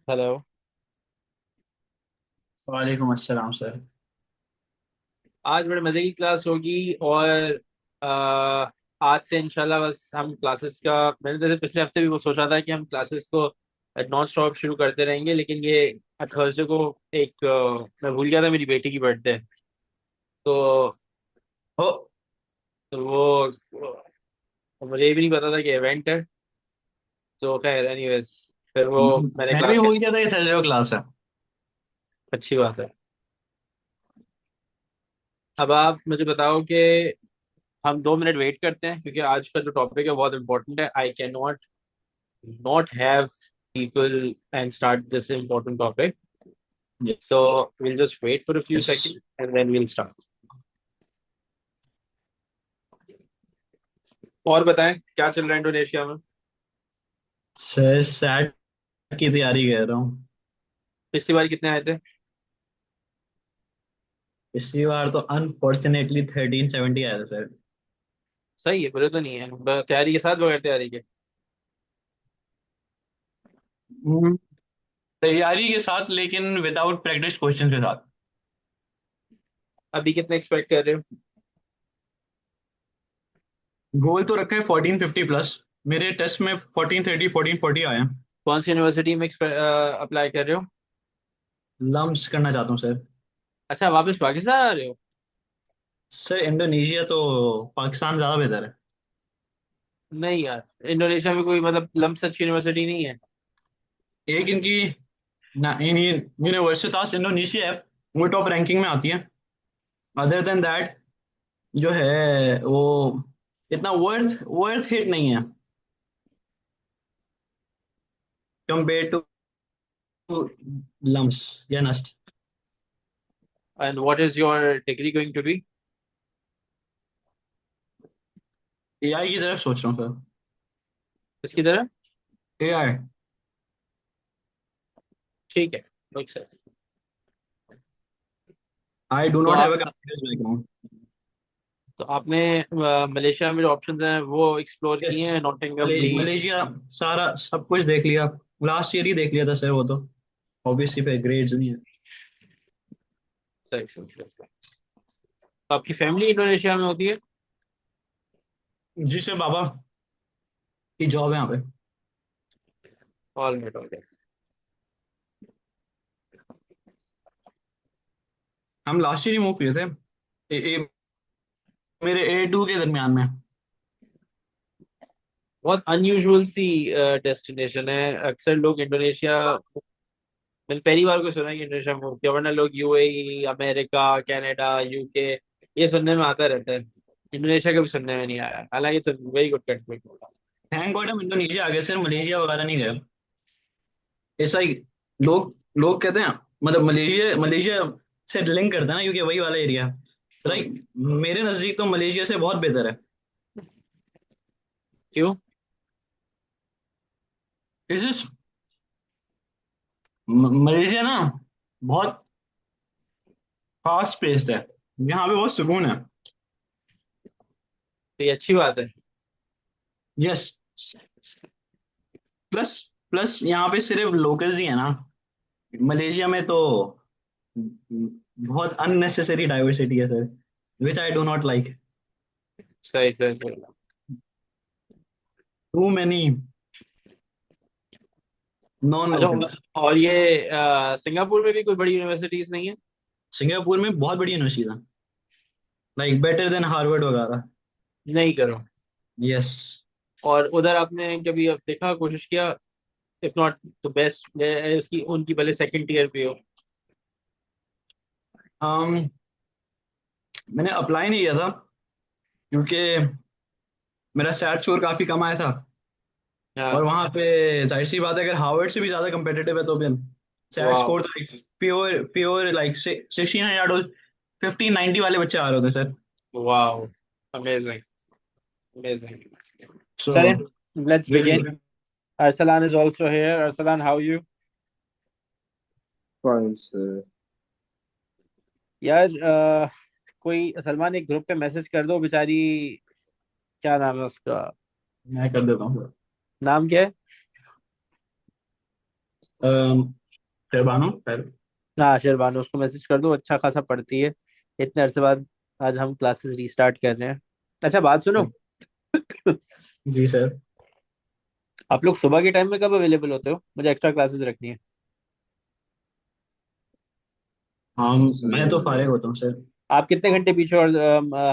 Hello. वालेकुम अस्सलाम sir. आज बड़े मज़े की क्लास होगी और आ, आज से इंशाल्लाह बस हम क्लासेस का मैंने जैसे पिछले हफ्ते भी वो सोचा था कि हम क्लासेस को नॉन स्टॉप शुरू करते रहेंगे, लेकिन ये थर्सडे को एक मैं भूल गया था, मेरी बेटी की बर्थडे। तो ओ, मुझे ये भी नहीं पता था कि इवेंट है। तो खैर एनीवेज, फिर वो मैंने मैं भी क्लास भूल गया था ये थर्सडे क्लास है। अच्छी बात है। अब आप मुझे बताओ कि हम 2 मिनट वेट करते हैं, क्योंकि आज का जो टॉपिक है बहुत इंपॉर्टेंट है। I can not have people and start this important topic. So we'll just wait for a few yes seconds and then we'll start. और बताएं क्या चल रहा है इंडोनेशिया में। सर, सैट की तैयारी कर रहा हूँ। पिछली बार कितने आए थे? पिछली बार तो अनफॉर्चुनेटली 1370 आया था सर। सही है, बुरे तो नहीं है। तैयारी के साथ बगैर तैयारी के? हम्म, तैयारी के साथ लेकिन विदाउट प्रैक्टिस क्वेश्चन के साथ। अभी कितने एक्सपेक्ट कर रहे हो? गोल तो रखा है 1450 प्लस। मेरे टेस्ट में 1430 1440 आए हैं। कौन सी यूनिवर्सिटी में अप्लाई कर रहे हो? लम्स करना चाहता हूँ सर। अच्छा, वापस पाकिस्तान आ रहे हो? सर, इंडोनेशिया तो पाकिस्तान ज़्यादा बेहतर है। नहीं यार, इंडोनेशिया में कोई मतलब लम्स अच्छी यूनिवर्सिटी नहीं है। एक इनकी ना इन यूनिवर्सिटास इंडोनेशिया है, वो टॉप रैंकिंग में आती है। अदर देन दैट जो है वो इतना वर्थ वर्थ हिट नहीं है कंपेयर टू लम्स या NUST. And what is your degree going to be? AI की तरफ सोच रहा हूँ किसकी तरह? सर। एआई। ठीक है, मेक सेंस। आई डू तो नॉट हैव अ आप कंप्यूटर बैकग्राउंड। तो आपने मलेशिया में जो ऑप्शंस हैं वो एक्सप्लोर यस। किए हैं? Nottingham, Leeds? मलेशिया सारा सब कुछ देख लिया। लास्ट ईयर ही देख लिया था सर वो तो। ऑब्वियसली पे ग्रेड्स नहीं है। सही सही सही सही। तो आपकी फैमिली इंडोनेशिया में होती है? जी सर, बाबा की जॉब है यहाँ पे। All right, all right. हम लास्ट ईयर ही मूव किए थे। मेरे A2 के दरमियान में। बहुत अनयूजुअल सी डेस्टिनेशन है। अक्सर लोग इंडोनेशिया, मैंने पहली बार को सुना है कि इंडोनेशिया मूव किया, वरना लोग यूएई, अमेरिका, कनाडा, यूके ये सुनने में आता रहता है। इंडोनेशिया का भी सुनने में नहीं आया, हालांकि it's very good country. Thank God हम इंडोनेशिया आ गए सर, मलेशिया वगैरह नहीं गए। ऐसा ही लोग लोग कहते हैं। मतलब मलेशिया मलेशिया से लिंक करते हैं ना, क्योंकि वही वाला एरिया। राइट। मेरे नजदीक तो मलेशिया से बहुत बेहतर है। क्यों? इस इज मलेशिया ना बहुत फास्ट पेस्ड है। यहाँ पे बहुत सुकून है। तो ये अच्छी बात है। यस। प्लस प्लस यहाँ पे सिर्फ लोकल्स ही है ना। मलेशिया में तो बहुत अननेसेसरी डाइवर्सिटी है sir, which I do not like. सही सही सही। टू मेनी नॉन अच्छा, लोकल्स। और ये सिंगापुर में भी कोई बड़ी यूनिवर्सिटीज नहीं है? सिंगापुर में बहुत बड़ी यूनिवर्सिटी है, लाइक बेटर देन हार्वर्ड वगैरह। नहीं करो। यस। और उधर आपने कभी अब देखा, कोशिश किया? इफ नॉट द बेस्ट, इसकी उनकी भले सेकंड टीयर पे हो। um, मैंने अप्लाई नहीं किया था क्योंकि मेरा सैट स्कोर काफी कम आया था। और हाँ। वहां पे जाहिर सी बात है, अगर हार्वर्ड से भी ज्यादा कंपेटिटिव है तो फिर सैट वाह। स्कोर तो लाइक प्योर प्योर लाइक 1600 और 1590 वाले बच्चे आ रहे होते सर। वाह, अमेजिंग, अमेजिंग। सो चलें, let's really begin. Good. Arsalan is also here. Arsalan, how are you? Fine, sir. यार कोई सलमान एक ग्रुप पे मैसेज कर दो बेचारी। क्या नाम है उसका? मैं कर देता हूँ। नाम क्या है? शहबानो खैर। हाँ शेरबानो, उसको मैसेज कर दो, अच्छा खासा पढ़ती है। इतने अरसे बाद आज हम क्लासेस रीस्टार्ट कर रहे हैं। अच्छा बात सुनो। जी सर। आप लोग सुबह के टाइम में कब अवेलेबल होते हो? मुझे एक्स्ट्रा क्लासेस रखनी है। हाँ मैं तो फारिग होता हूँ सर। आप कितने घंटे पीछे और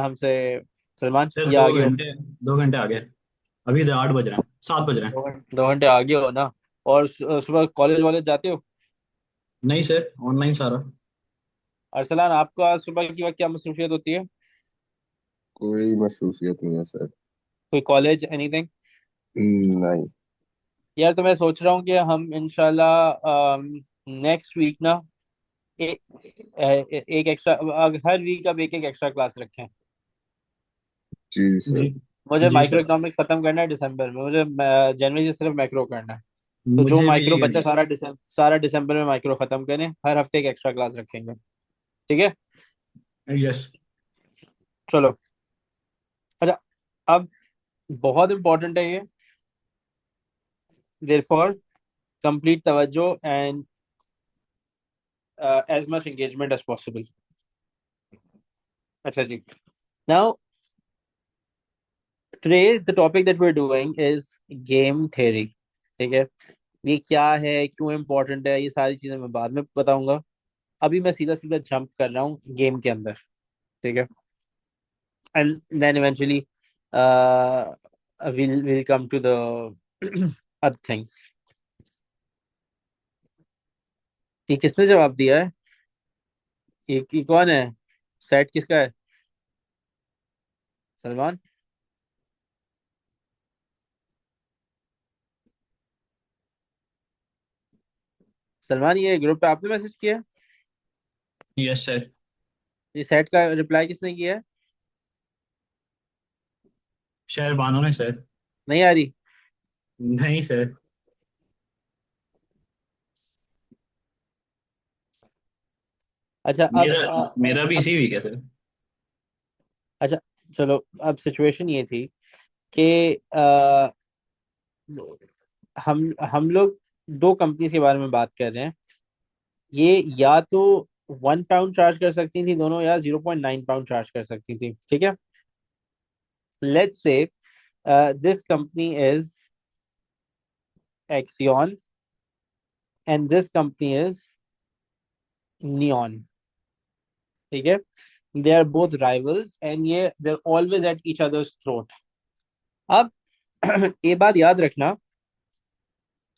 हमसे, सलमान, सर या आगे हो? 2 घंटे आगे। अभी तो 8 बज रहे हैं, 7 बज रहे हैं। 2 घंटे आगे हो ना? और सुबह कॉलेज वॉलेज जाते हो? नहीं सर, ऑनलाइन सारा। अरसलान, आपका सुबह की वक्त क्या मसरूफियत होती है? कोई मसरूफियत नहीं है सर। कोई कॉलेज एनीथिंग? नहीं। यार तो मैं सोच रहा हूँ कि हम इंशाल्लाह नेक्स्ट वीक ना ए, एक एक्स्ट्रा, हर वीक अब एक एक एक्स्ट्रा क्लास रखें। जी जी। सर। मुझे जी माइक्रो सर। इकोनॉमिक्स खत्म करना है दिसंबर में, मुझे जनवरी से सिर्फ मैक्रो करना है। तो जो मुझे भी। माइक्रो बचा सारा दिसंबर में माइक्रो खत्म करें, हर हफ्ते एक एक्स्ट्रा क्लास रखेंगे। ठीक है? यस। चलो। अच्छा, अब बहुत इंपॉर्टेंट है ये, देयरफॉर कंप्लीट तवज्जो and as much engagement as possible. अच्छा जी। Now, today the topic that we're doing is game theory. ठीक है? ये क्या है, क्यों इम्पोर्टेंट है, ये सारी चीजें मैं बाद में बताऊंगा। अभी मैं सीधा सीधा जंप कर रहा हूँ गेम के अंदर। ठीक है? And then eventually we'll come to the other things. ये किसने जवाब दिया है? ये कौन है? सेट किसका है? सलमान? सलमान, ये ग्रुप पे आपने मैसेज किया है? Yes sir. ये सेट का रिप्लाई किसने किया है? शहर बानो ने सर। नहीं आ रही? नहीं सर। अच्छा अब मेरा मेरा भी इसी वीक है सर। अच्छा चलो, अब सिचुएशन ये थी कि हम लोग दो कंपनीज के बारे में बात कर रहे हैं। ये या तो 1 पाउंड चार्ज कर सकती थी दोनों, या 0.9 पाउंड चार्ज कर सकती थी। ठीक है? Let's say this company is Axion and this company is Neon. ठीक है? They are both rivals and ये they are always at each others throat. अब ये बात याद रखना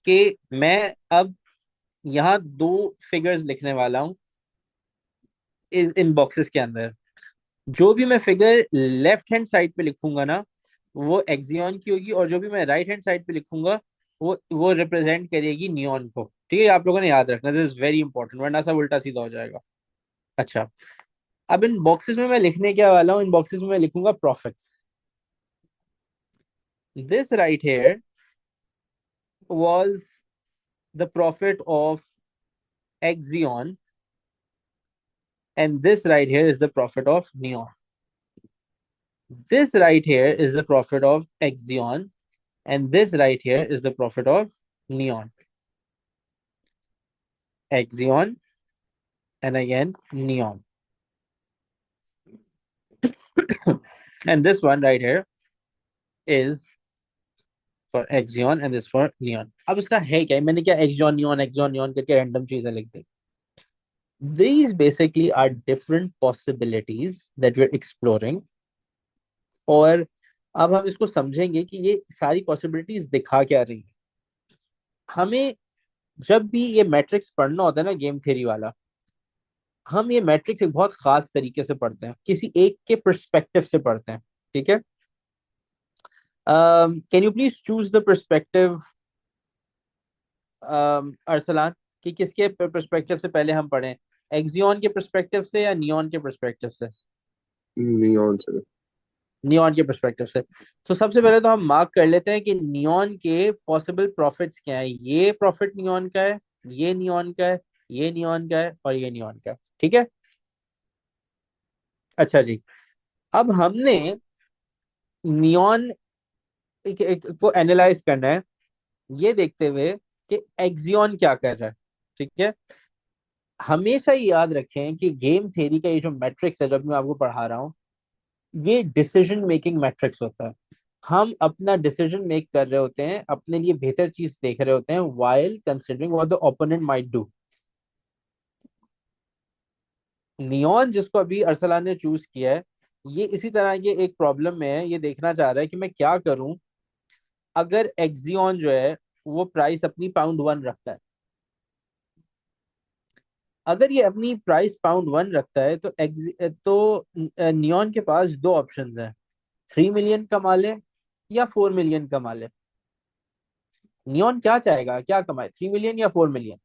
कि मैं अब यहाँ दो फिगर्स लिखने वाला हूँ इस इन बॉक्सेस के अंदर। जो भी मैं फिगर लेफ्ट हैंड साइड पे लिखूंगा ना, वो एक्सियन की होगी, और जो भी मैं राइट हैंड साइड पे लिखूंगा वो रिप्रेजेंट करेगी नियॉन को। ठीक है? आप लोगों ने याद रखना, दिस इज वेरी इंपॉर्टेंट, वरना सब उल्टा सीधा हो जाएगा। अच्छा, अब इन बॉक्सेस में मैं लिखने क्या वाला हूँ, इन बॉक्सेस में मैं लिखूंगा profits. This right here was the profit of Axion and this right here is the profit of neon. This right here is the profit of Exion, and this right here is the profit of Neon. Exion and again Neon. And this one right here is for Exion and this for Neon. अब इसका है क्या, मैंने क्या Exion Neon करके random चीजें लिख दी। These basically are different possibilities that we're exploring, और अब हम इसको समझेंगे कि ये सारी पॉसिबिलिटीज दिखा क्या रही है हमें। जब भी ये मैट्रिक्स पढ़ना होता है ना, गेम थ्योरी वाला, हम ये मैट्रिक्स एक बहुत खास तरीके से पढ़ते हैं, किसी एक के पर्सपेक्टिव से पढ़ते हैं। ठीक है? Can you please choose the perspective, Arsalan, कि किसके पर्सपेक्टिव से पहले हम पढ़ें, एक्सियन के पर्सपेक्टिव से या नियॉन के पर्सपेक्टिव से? Neon sir. नियॉन के पर्सपेक्टिव से। तो सबसे पहले तो हम मार्क कर लेते हैं कि नियॉन के पॉसिबल प्रॉफिट्स क्या है। ये प्रॉफिट नियॉन का है, ये नियॉन का है, ये नियॉन का है, और ये नियॉन का है। ठीक है? अच्छा जी। अब हमने नियॉन को एनालाइज करना है, ये देखते हुए कि एक्सियन क्या कर रहा है। ठीक है, हमेशा ही याद रखें कि गेम थ्योरी का ये जो मैट्रिक्स है, जब मैं आपको पढ़ा रहा हूँ, ये डिसीजन मेकिंग मैट्रिक्स होता है। हम अपना डिसीजन मेक कर रहे होते हैं, अपने लिए बेहतर चीज देख रहे होते हैं, while considering what the opponent might do. Neon जिसको अभी अरसलान ने चूज किया है, ये इसी तरह के एक प्रॉब्लम में है। ये देखना चाह रहा है कि मैं क्या करूं अगर एक्सियन जो है वो प्राइस अपनी पाउंड 1 रखता है। अगर ये अपनी प्राइस पाउंड 1 रखता है तो नियॉन के पास दो ऑप्शंस हैं, 3 मिलियन कमा ले या 4 मिलियन कमा ले। नियॉन क्या चाहेगा, क्या कमाए, 3 मिलियन या 4 million?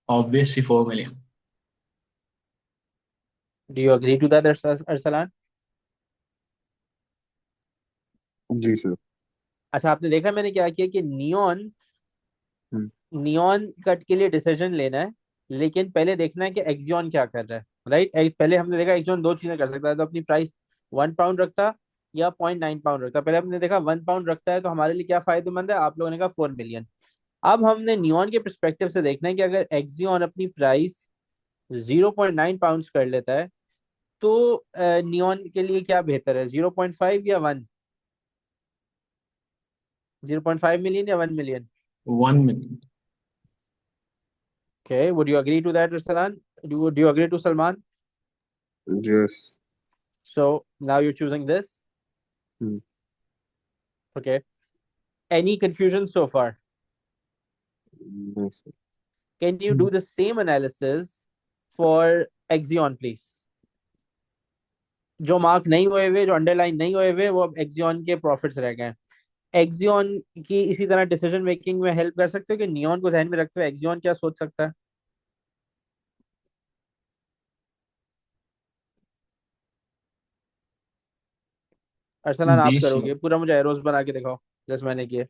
Obviously 4 million. Do you agree to that Arsalan? जी सर। अच्छा, आपने देखा मैंने क्या किया कि नियॉन हम्म, नियॉन कट के लिए डिसीजन लेना है, लेकिन पहले देखना है कि एक्सियन क्या कर रहा है। राइट, पहले हमने देखा एक्सियन दो चीजें कर सकता है, तो अपनी प्राइस 1 पाउंड रखता या 0.9 पाउंड रखता। पहले हमने देखा 1 पाउंड रखता है तो हमारे लिए क्या फायदेमंद है, आप लोगों ने कहा 4 मिलियन। अब हमने नियॉन के परस्पेक्टिव से देखना है कि अगर एक्सियन अपनी प्राइस 0.9 पाउंड कर लेता है तो नियॉन के लिए क्या बेहतर है, 0.5 या 1? 0.5 मिलियन या 1 million? 1 million. Okay, would you agree to that, Ruslan? Do you agree to Salman? Yes. So now you're choosing this. Hmm, Okay. Any confusion so far? नहीं sir. Can you do the same analysis for Exion, please? जो mark नहीं हुए हुए, जो underline नहीं हुए हुए, वो अब एक्सियन के प्रॉफिट्स रह गए हैं। एक्सियन की इसी तरह डिसीजन मेकिंग में हेल्प कर सकते हो कि नियॉन को ध्यान में रखते हुए एक्सियन क्या सोच सकता है। अरसलान, जी आप सर। करोगे पूरा, मुझे एरोस बना के दिखाओ जैसे मैंने किए।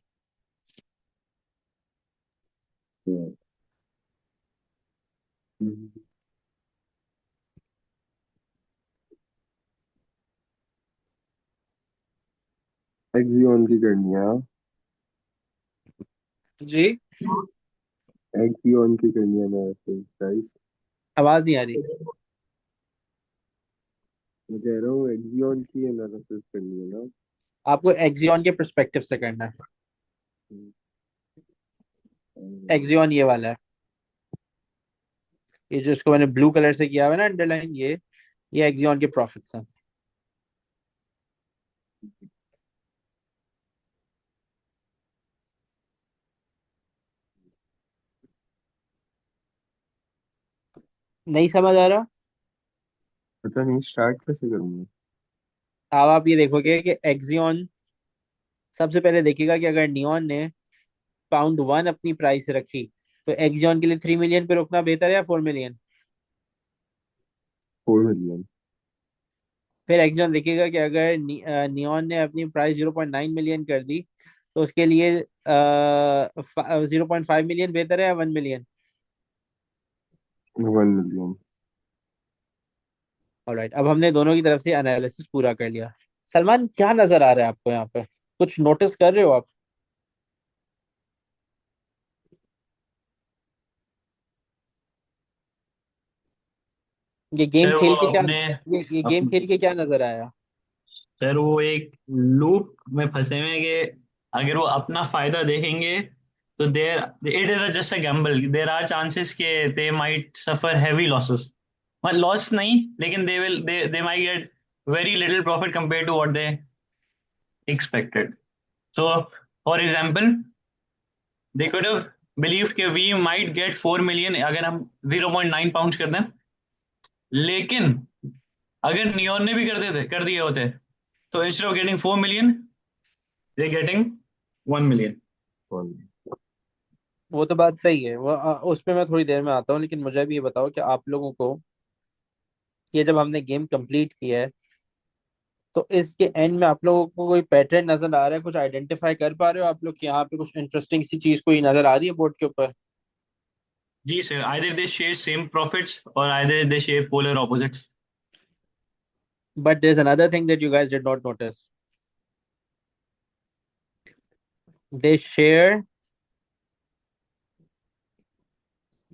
एक्सियन की करनी है, हाँ। जी, एक्सियन की करनी है मैं राइट। आवाज नहीं आ रही। मैं कह रहा हूँ एक्सियन की एनालिसिस करनी है ना। आपको एक्सियन के परस्पेक्टिव से करना है। हम्म, एक्सियन ये वाला है, ये जो इसको मैंने ब्लू कलर से किया हुआ है ना अंडरलाइन, ये एक्सियन के प्रॉफिट्स हैं। नहीं समझ आ रहा? पता नहीं स्टार्ट कैसे करूँगा। अब आप ये देखोगे कि एक्सियन सबसे पहले देखिएगा कि अगर नियॉन ने पाउंड 1 अपनी प्राइस रखी तो एक्सियन के लिए 3 मिलियन पे रुकना बेहतर है या 4 मिलियन? 4 मिलियन। फिर एक्सियन देखिएगा कि अगर नियॉन ने अपनी प्राइस 0.9 मिलियन कर दी तो उसके लिए 0.5 मिलियन बेहतर है या 1 मिलियन? 1 मिलियन। ऑलराइट, अब हमने दोनों की तरफ से एनालिसिस पूरा कर लिया। सलमान, क्या नजर आ रहा है आपको यहाँ पे, कुछ नोटिस कर रहे हो आप? ये गेम सर वो खेल के क्या, अपने ये गेम अप, खेल के क्या नजर आया? सर वो एक लूप में फंसे हुए हैं कि अगर वो अपना फायदा देखेंगे तो there it is just a gamble, there are chances के they might suffer heavy losses. मतलब लॉस नहीं, लेकिन they might get very little profit compare to what they expected. So for example they could have believed कि we might get 4 million अगर हम 0.9 pound कर दें। लेकिन अगर नियॉन ने भी कर दिए होते तो instead of getting 4 million they getting 1 million. वो तो बात सही है, वो उस पे मैं थोड़ी देर में आता हूँ, लेकिन मुझे भी ये बताओ कि आप लोगों को ये जब हमने गेम कंप्लीट किया है तो इसके एंड में आप लोगों को कोई पैटर्न नजर आ रहा है, कुछ आइडेंटिफाई कर पा रहे हो आप लोग कि यहाँ पे कुछ इंटरेस्टिंग सी चीज कोई नजर आ रही है बोर्ड के ऊपर? जी sir, either they share same profits और either they share polar opposites. But there's another thing that you guys did not notice. They share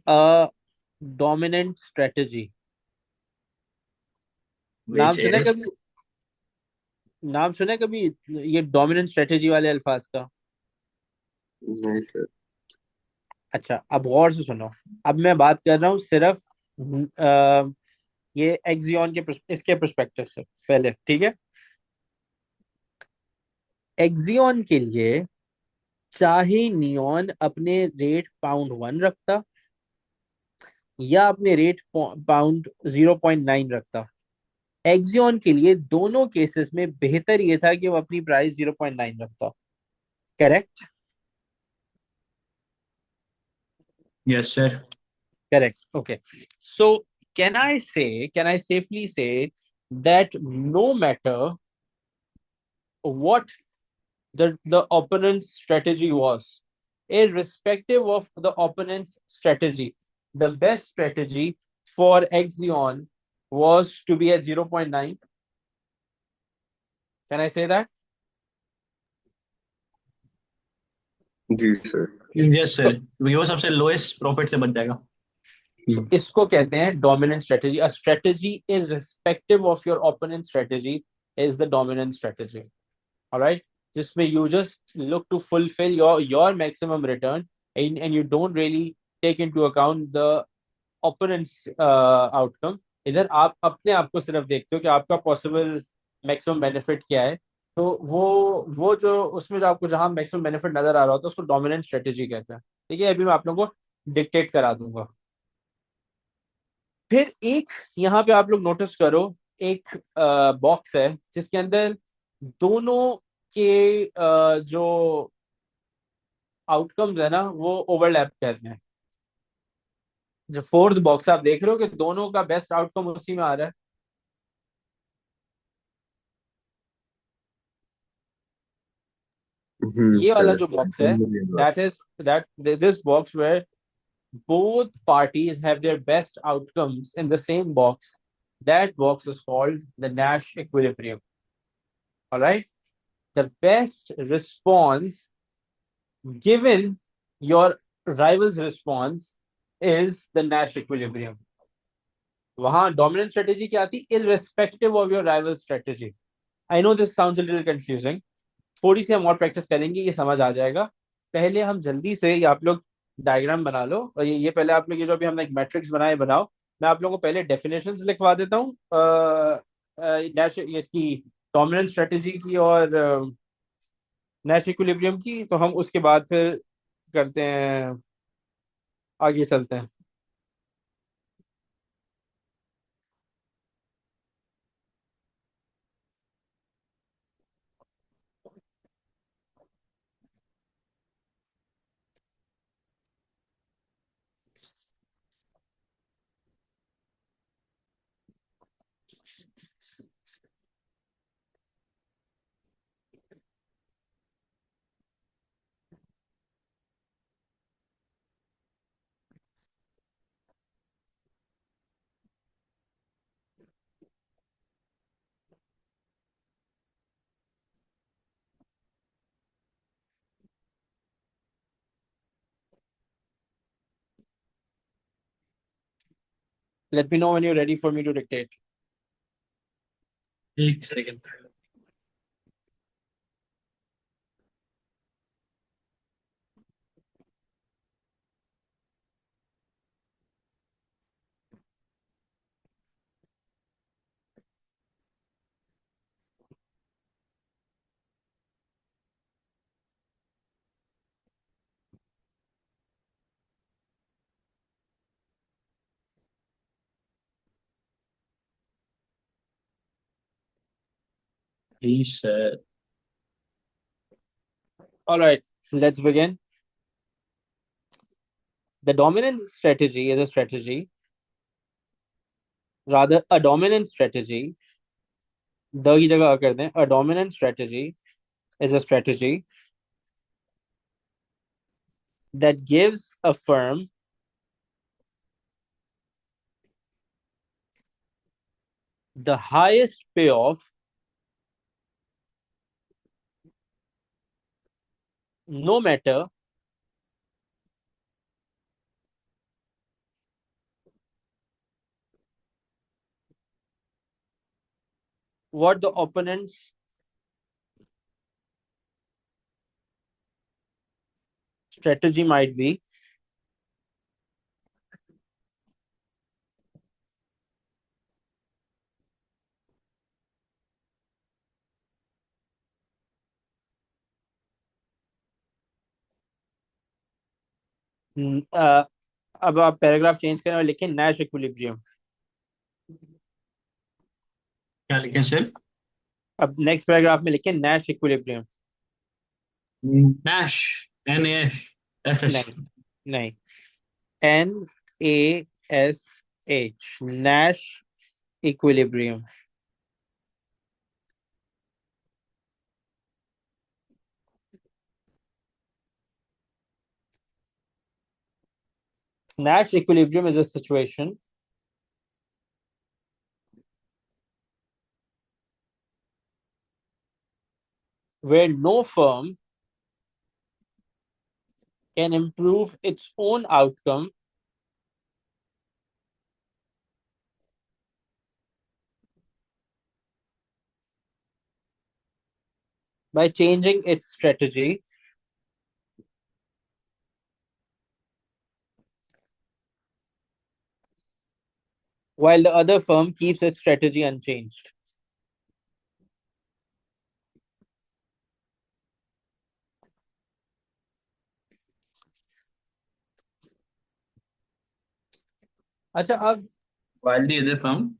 a dominant strategy. नाम which सुना है is कभी? नाम सुना है कभी ये डोमिनेंट स्ट्रेटेजी वाले अल्फाज का? नहीं सर। अच्छा, अब गौर से सुनो। अब मैं बात कर रहा हूँ सिर्फ ये एक्सियन के इसके पर्सपेक्टिव से पहले, ठीक है? एक्सियन के लिए चाहे नियॉन अपने रेट पाउंड 1 रखता या अपने रेट पाउंड 0.9 रखता, एक्सियन के लिए दोनों केसेस में बेहतर ये था कि वो अपनी प्राइस 0.9 रखता। Correct? yes sir. Correct. Okay. So can I safely say that no matter what the opponent's strategy was, irrespective of the opponent's strategy, the best strategy for Exion was to be at 0.9? Can I say that? जी sir. Yes sir, क्योंकि वो सबसे lowest profit से बच जाएगा। So इसको कहते हैं dominant strategy. A strategy irrespective of your opponent's strategy is the dominant strategy. All right, just where you just look to fulfill your maximum return, and you don't really take into account the opponent's outcome. इधर आप अपने आप को सिर्फ देखते हो कि आपका पॉसिबल मैक्सिमम बेनिफिट क्या है। तो वो जो उसमें जो आपको जहां मैक्सिमम बेनिफिट नजर आ रहा होता है उसको डोमिनेंट स्ट्रेटेजी कहते हैं। ठीक है, अभी मैं आप लोगों को डिक्टेट करा दूंगा। फिर एक यहाँ पे आप लोग नोटिस करो, एक बॉक्स है जिसके अंदर दोनों के जो आउटकम्स है ना वो ओवरलैप कर रहे हैं। जो फोर्थ बॉक्स आप देख रहे हो कि दोनों का बेस्ट आउटकम उसी में आ रहा है। ये वाला सर जो बॉक्स है, समझ गया। That is that this box where both parties have their best outcomes in the same box, that box is called the Nash equilibrium. All right, the best response given your rival's response is the Nash equilibrium. वहां dominant strategy क्या आती? Irrespective of your rival strategy. I know this sounds a little confusing, थोड़ी सी हम और practice करेंगे ये समझ आ जाएगा। पहले हम जल्दी से ये आप लोग डायग्राम बना लो, और ये पहले आप लोग ये जो भी हमने एक मैट्रिक्स बनाए बनाओ। मैं आप लोगों को पहले डेफिनेशंस लिखवा देता हूँ इसकी डोमिनेंट स्ट्रेटेजी की और नैश इक्विलिब्रियम की, तो हम उसके बाद फिर करते हैं, आगे चलते हैं। Let me know when you're ready for me to dictate. एक second. Please sir. All right, let's begin. The dominant strategy is a strategy, rather a dominant strategy, the की जगह कर दें, a dominant strategy is a strategy that gives a firm the highest payoff, no matter what the opponent's strategy might be. अब आप paragraph change करें और लिखें Nash equilibrium. क्या लिखें सर? अब नेक्स्ट पैराग्राफ में लिखें नैश इक्विलिब्रियम। नैश, NASH नहीं, नहीं, NASH, Nash equilibrium. Nash equilibrium is a situation where no firm can improve its own outcome by changing its strategy, while the other firm keeps its strategy unchanged. अच्छा, अब while the other firm,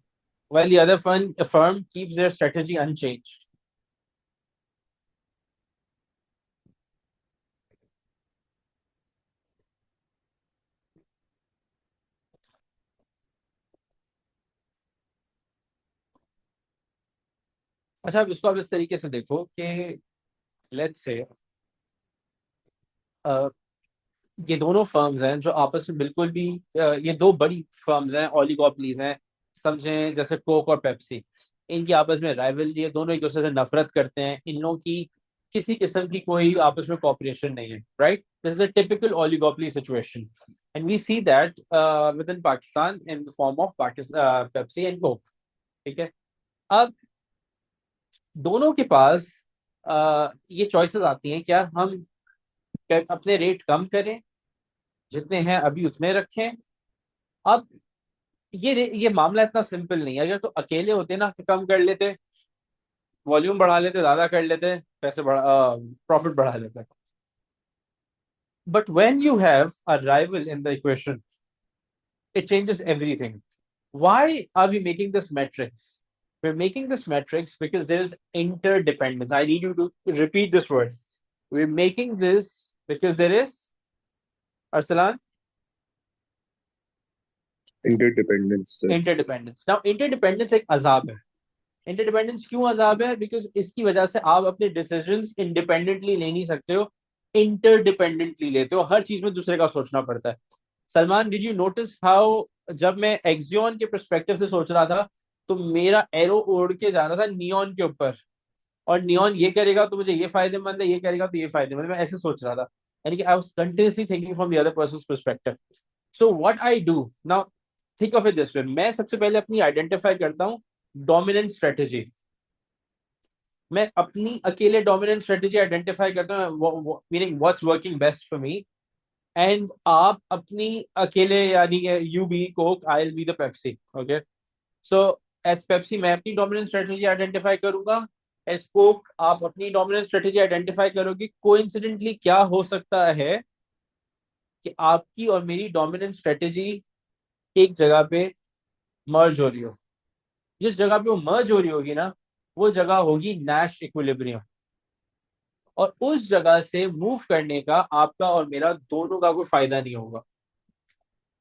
while the other firm keeps their strategy unchanged. अच्छा, अब इसको आप इस तरीके से देखो कि लेट्स से ये दोनों फर्म्स हैं जो आपस में बिल्कुल भी ये दो बड़ी फर्म्स हैं, ओलिगोपलीज हैं, समझें जैसे कोक और पेप्सी। इनकी आपस में राइवलरी है, दोनों एक दूसरे से नफरत करते हैं, इन लोगों की किसी किस्म की कोई आपस में कॉपरेशन नहीं है, right? This is a typical oligopoly situation and we see that within Pakistan in the form of Pepsi and Coke. ठीक है, अब दोनों के पास ये चॉइसेस आती हैं, क्या हम अपने रेट कम करें, जितने हैं अभी उतने रखें। अब ये मामला इतना सिंपल नहीं है। अगर तो अकेले होते ना तो कम कर लेते, वॉल्यूम बढ़ा लेते, ज्यादा कर लेते, पैसे बढ़ा, प्रॉफिट बढ़ा लेते। But when you have a rival in the equation, it changes everything. Why are we making this matrix? We're making this matrix because there is interdependence. I need you to repeat this word. We're making this because there is, Arsalan, interdependence, sir. interdependence. Now, interdependence एक अजाब है। Interdependence क्यों अजाब है? Because इसकी वजह से आप अपने डिसीजंस इंडिपेंडेंटली ले नहीं सकते हो, इंटरडिपेंडेंटली लेते हो। हर चीज में दूसरे का सोचना पड़ता है। Salman, did you notice how जब मैं एक्सियन के पर्सपेक्टिव से सोच रहा था तो मेरा एरो उड़ के जा रहा था नियॉन के ऊपर, और नियॉन ये करेगा तो मुझे ये फायदेमंद है, ये करेगा तो ये फायदेमंद है, मैं ऐसे सोच रहा था। यानी कि I was continuously thinking from the other persons perspective. So what I do now, think of it this way, मैं सबसे पहले अपनी आइडेंटिफाई करता हूँ डोमिनेंट स्ट्रेटेजी। मैं अपनी अकेले डोमिनेंट स्ट्रेटेजी आइडेंटिफाई करता हूँ, meaning what's working best for me, and आप अपनी अकेले, यानी you be Coke, I will be the Pepsi. Okay, so as Pepsi मैं अपनी डोमिनेंट स्ट्रेटेजी आइडेंटिफाई करूंगा, एज कोक आप अपनी डोमिनेंट स्ट्रेटेजी आइडेंटिफाई करोगे। कोइंसिडेंटली क्या हो सकता है कि आपकी और मेरी डोमिनेंट स्ट्रेटेजी एक जगह पे मर्ज हो रही हो। जिस जगह पे वो मर्ज हो रही होगी ना, वो जगह होगी नैश इक्विलिब्रियम, और उस जगह से मूव करने का आपका और मेरा दोनों का कोई फायदा नहीं होगा।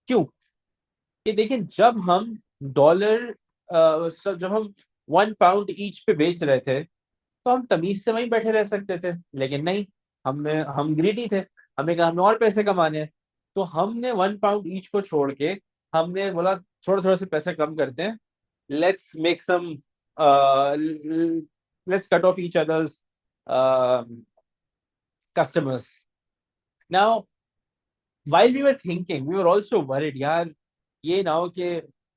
क्यों? कि देखिए, जब हम डॉलर जब हम 1 पाउंड ईच पे बेच रहे थे तो हम तमीज से वहीं बैठे रह सकते थे, लेकिन नहीं, हम ग्रीडी थे। हमें कहा हमें और पैसे कमाने हैं, तो हमने 1 पाउंड ईच को छोड़ के हमने बोला थोड़ा थोड़ा से पैसे कम करते हैं, let's make some let's cut off each other's customers. Now, while we were thinking, we were also worried, यार ये ना हो कि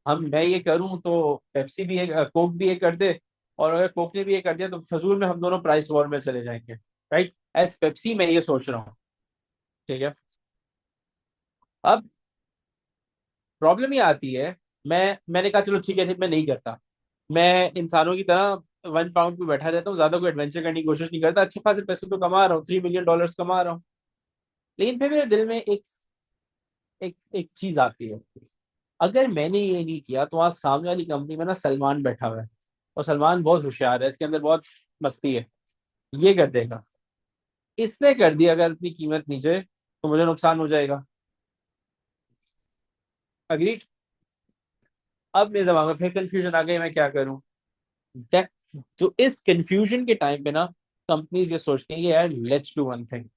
मैं ये करूं तो पेप्सी भी एक कोक भी ये कर दे, और अगर कोक ने भी ये कर दिया तो फजूल में हम दोनों प्राइस वॉर में चले जाएंगे, राइट? एज पेप्सी मैं ये सोच रहा हूँ, ठीक है? अब प्रॉब्लम ये आती है, मैंने कहा चलो ठीक है, मैं नहीं करता। मैं इंसानों की तरह 1 पाउंड पे बैठा रहता हूँ, ज्यादा कोई एडवेंचर करने की कोशिश नहीं करता, अच्छे खासे पैसे तो कमा रहा हूँ, $3 मिलियन कमा रहा हूँ। लेकिन फिर मेरे दिल में एक एक एक चीज आती है, अगर मैंने ये नहीं किया तो आज सामने वाली कंपनी में ना सलमान बैठा हुआ है, और सलमान बहुत होशियार है, इसके अंदर बहुत मस्ती है, ये कर देगा। इसने कर दिया अगर अपनी कीमत नीचे, तो मुझे नुकसान हो जाएगा। अग्री? अब मेरे दिमाग में फिर कंफ्यूजन आ गई, मैं क्या करूं? That- तो इस कंफ्यूजन के टाइम पे ना कंपनीज ये सोचती हैं कि यार let's do one thing,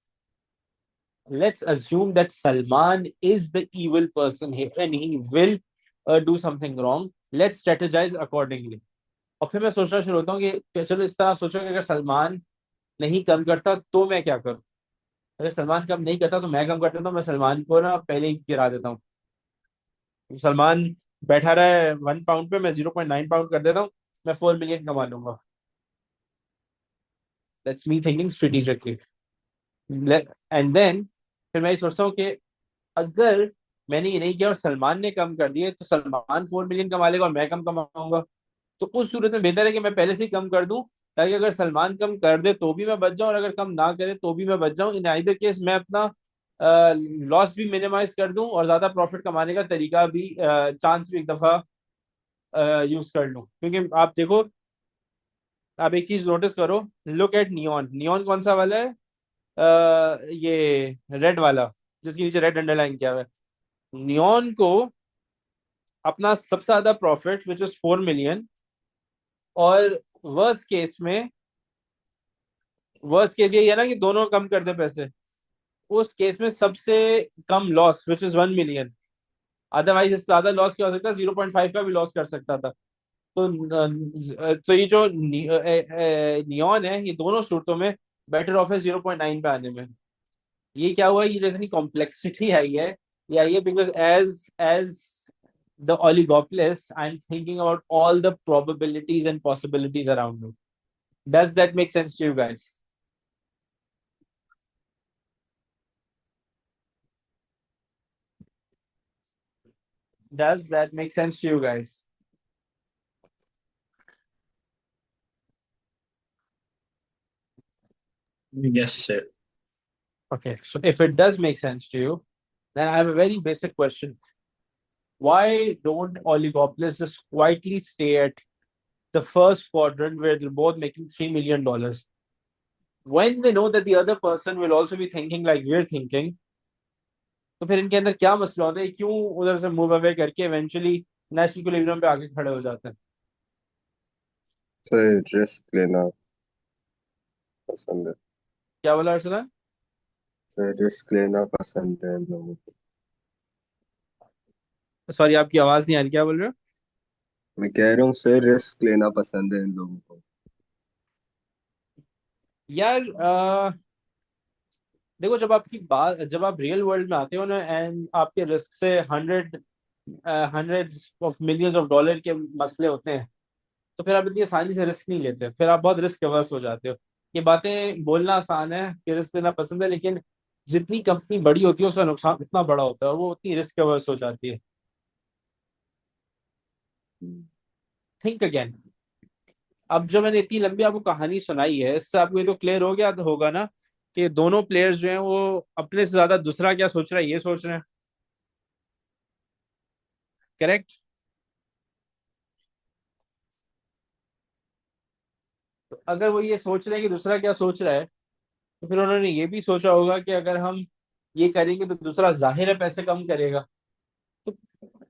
let's assume that Salman is the evil person here and he will do something wrong. Let's strategize accordingly. और फिर मैं सोचना शुरू होता हूँ कि चलो इस तरह सोचो कि अगर सलमान नहीं कम करता तो मैं क्या करूँ, अगर सलमान कम नहीं करता तो मैं कम कर देता हूँ, मैं सलमान को ना पहले ही गिरा देता हूँ। सलमान बैठा रहा है 1 पाउंड पे, मैं 0.9 पाउंड कर देता हूँ, मैं 4 मिलियन कमा लूंगा। That's me thinking strategically. And then फिर मैं ये सोचता हूँ कि अगर मैंने ये नहीं किया और सलमान ने कम कर दिए, तो सलमान 4 मिलियन कमा लेगा और मैं कम कमाऊंगा। तो उस सूरत में बेहतर है कि मैं पहले से ही कम कर दूं, ताकि अगर सलमान कम कर दे तो भी मैं बच जाऊं, और अगर कम ना करे तो भी मैं बच जाऊं। इन आइदर केस मैं अपना लॉस भी मिनिमाइज कर दूं और ज्यादा प्रॉफिट कमाने का तरीका भी, चांस भी एक दफा यूज कर लूं। क्योंकि आप देखो, आप एक चीज नोटिस करो, लुक एट नियॉन। नियॉन कौन सा वाला है? ये रेड वाला, जिसके नीचे रेड अंडरलाइन किया हुआ है। नियॉन को अपना सबसे ज्यादा प्रॉफिट विच इज 4 मिलियन, और वर्स्ट केस में, वर्स्ट केस यही है ना कि दोनों कम कर दे पैसे, उस केस में सबसे कम loss which is 1 million. Otherwise इससे ज्यादा लॉस क्या हो सकता है? 0.5 का भी लॉस कर सकता था। तो ये जो नियॉन है, ये दोनों सूरतों में बेटर ऑफ है 0.9 पे आने में। ये क्या हुआ, ये जितनी कॉम्प्लेक्सिटी आई है, ये आई है because as the oligopolist, I'm thinking about all the probabilities and possibilities around me. Does that make sense to you guys? Does that make sense to you guys? Yes, sir. Okay, so if it does make sense to you, then I have a very basic question. Why don't oligopolists just quietly stay at the first quadrant where they're both making $3 million? When they know that the other person will also be thinking like we're thinking, तो फिर इनके अंदर क्या मसला होता है? क्यों उधर से मूव अवे करके इवेंचुअली नेशनल इक्विलिब्रियम पे आके खड़े हो जाते हैं? सर रिस्क लेना पसंद है। क्या बोला अर्सलन? सर रिस्क लेना पसंद है इन लोगों को। सॉरी, आपकी आवाज नहीं आ रही, क्या बोल रहे हो? मैं कह रहा हूँ सर रिस्क लेना पसंद है इन लोगों को। यार देखो, जब आप रियल वर्ल्ड में आते हो ना, एंड आपके रिस्क से hundreds of millions of dollar के मसले होते हैं, तो फिर आप इतनी आसानी से रिस्क नहीं लेते, फिर आप बहुत रिस्क अवर्स हो जाते हो। ये बातें बोलना आसान है कि रिस्क लेना पसंद है, लेकिन जितनी कंपनी बड़ी होती है उसका नुकसान उतना बड़ा होता है, और वो उतनी रिस्क अवर्स हो जाती है। Think again. अब जो मैंने इतनी लंबी आपको कहानी सुनाई है, इससे आपको ये तो क्लियर हो गया तो होगा ना कि दोनों प्लेयर्स जो हैं वो अपने से ज्यादा दूसरा क्या सोच रहा है ये सोच रहे हैं। करेक्ट? तो अगर वो ये सोच रहे हैं कि दूसरा क्या सोच रहा है, तो फिर उन्होंने ये भी सोचा होगा कि अगर हम ये करेंगे तो दूसरा जाहिर है पैसे कम करेगा। तो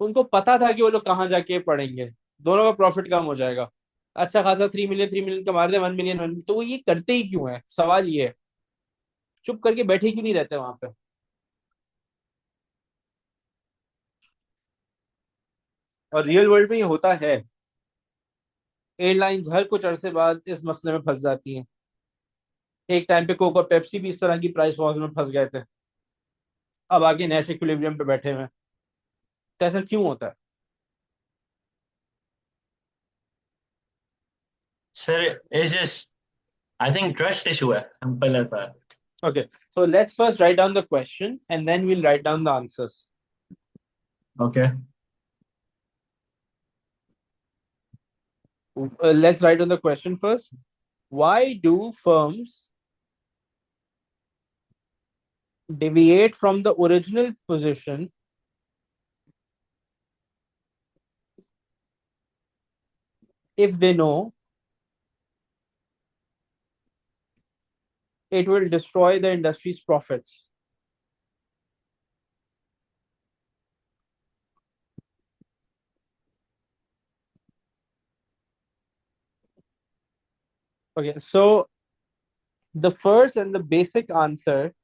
उनको पता था कि वो लोग कहाँ जाके पड़ेंगे, दोनों का प्रॉफिट कम हो जाएगा। अच्छा खासा 3 मिलियन कमा रहे, 1 मिलियन, तो वो ये करते ही क्यों है? सवाल ये है, चुप करके बैठे क्यों नहीं रहते वहां पे? और रियल वर्ल्ड में ये होता है। एयरलाइंस हर कुछ अरसे बाद इस मसले में फंस जाती हैं। एक टाइम पे कोक और पेप्सी भी इस तरह की प्राइस वॉर्स में फंस गए थे, अब आगे नैश इक्विलिब्रियम पे बैठे हुए हैं। तो ऐसा क्यों होता है? Sir it's just I think trust issue है, सिंपल ऐसा है। Okay, so let's first write down the question and then we'll write down the answers. Okay Let's write down the question first. Why do firms deviate from the original position if they know it will destroy the industry's profits? Okay, so the first and the basic answer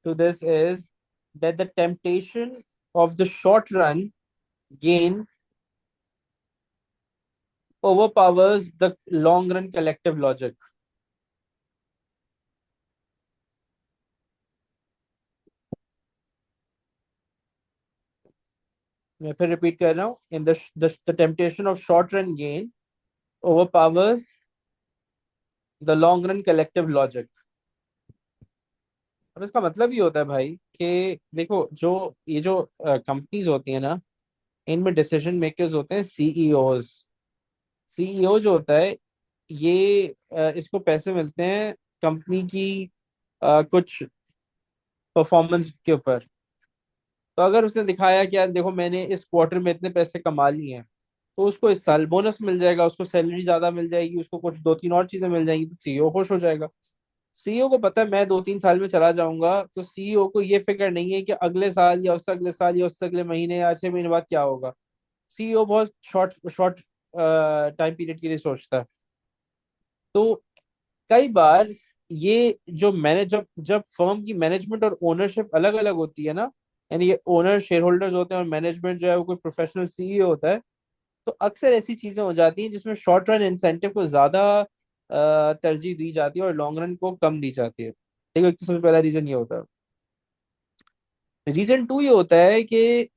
to this is that the temptation of the short run gain overpowers the long run collective logic. मैं फिर repeat कर रहा हूँ, in the temptation of short run gain overpowers the long run collective logic. अब इसका मतलब ये होता है भाई कि देखो, जो ये जो कंपनीज होती है ना, इनमें डिसीजन मेकर्स होते हैं सीईओज। सीईओ जो होता है, ये इसको पैसे मिलते हैं कंपनी की कुछ परफॉर्मेंस के ऊपर। तो अगर उसने दिखाया कि यार देखो मैंने इस क्वार्टर में इतने पैसे कमा लिए हैं, तो उसको इस साल बोनस मिल जाएगा, उसको सैलरी ज्यादा मिल जाएगी, उसको कुछ दो तीन और चीजें मिल जाएंगी, तो सीईओ खुश हो जाएगा। सीईओ को पता है मैं 2-3 साल में चला जाऊंगा, तो सीईओ को ये फिक्र नहीं है कि अगले साल या उससे अगले साल या उससे अगले महीने या 6 महीने बाद क्या होगा। सीईओ बहुत शॉर्ट शॉर्ट टाइम पीरियड के लिए सोचता है। तो कई बार ये जो मैनेज जब फर्म की मैनेजमेंट और ओनरशिप अलग अलग होती है ना, यानी ये ओनर शेयर होल्डर्स होते हैं और मैनेजमेंट जो है वो कोई प्रोफेशनल सीईओ होता है, तो अक्सर ऐसी चीजें हो जाती हैं जिसमें शॉर्ट रन इंसेंटिव को ज्यादा तरजीह दी जाती है और लॉन्ग रन को कम दी जाती है। देखो, एक तो सबसे पहला रीजन ये होता है। रीजन टू ये होता है कि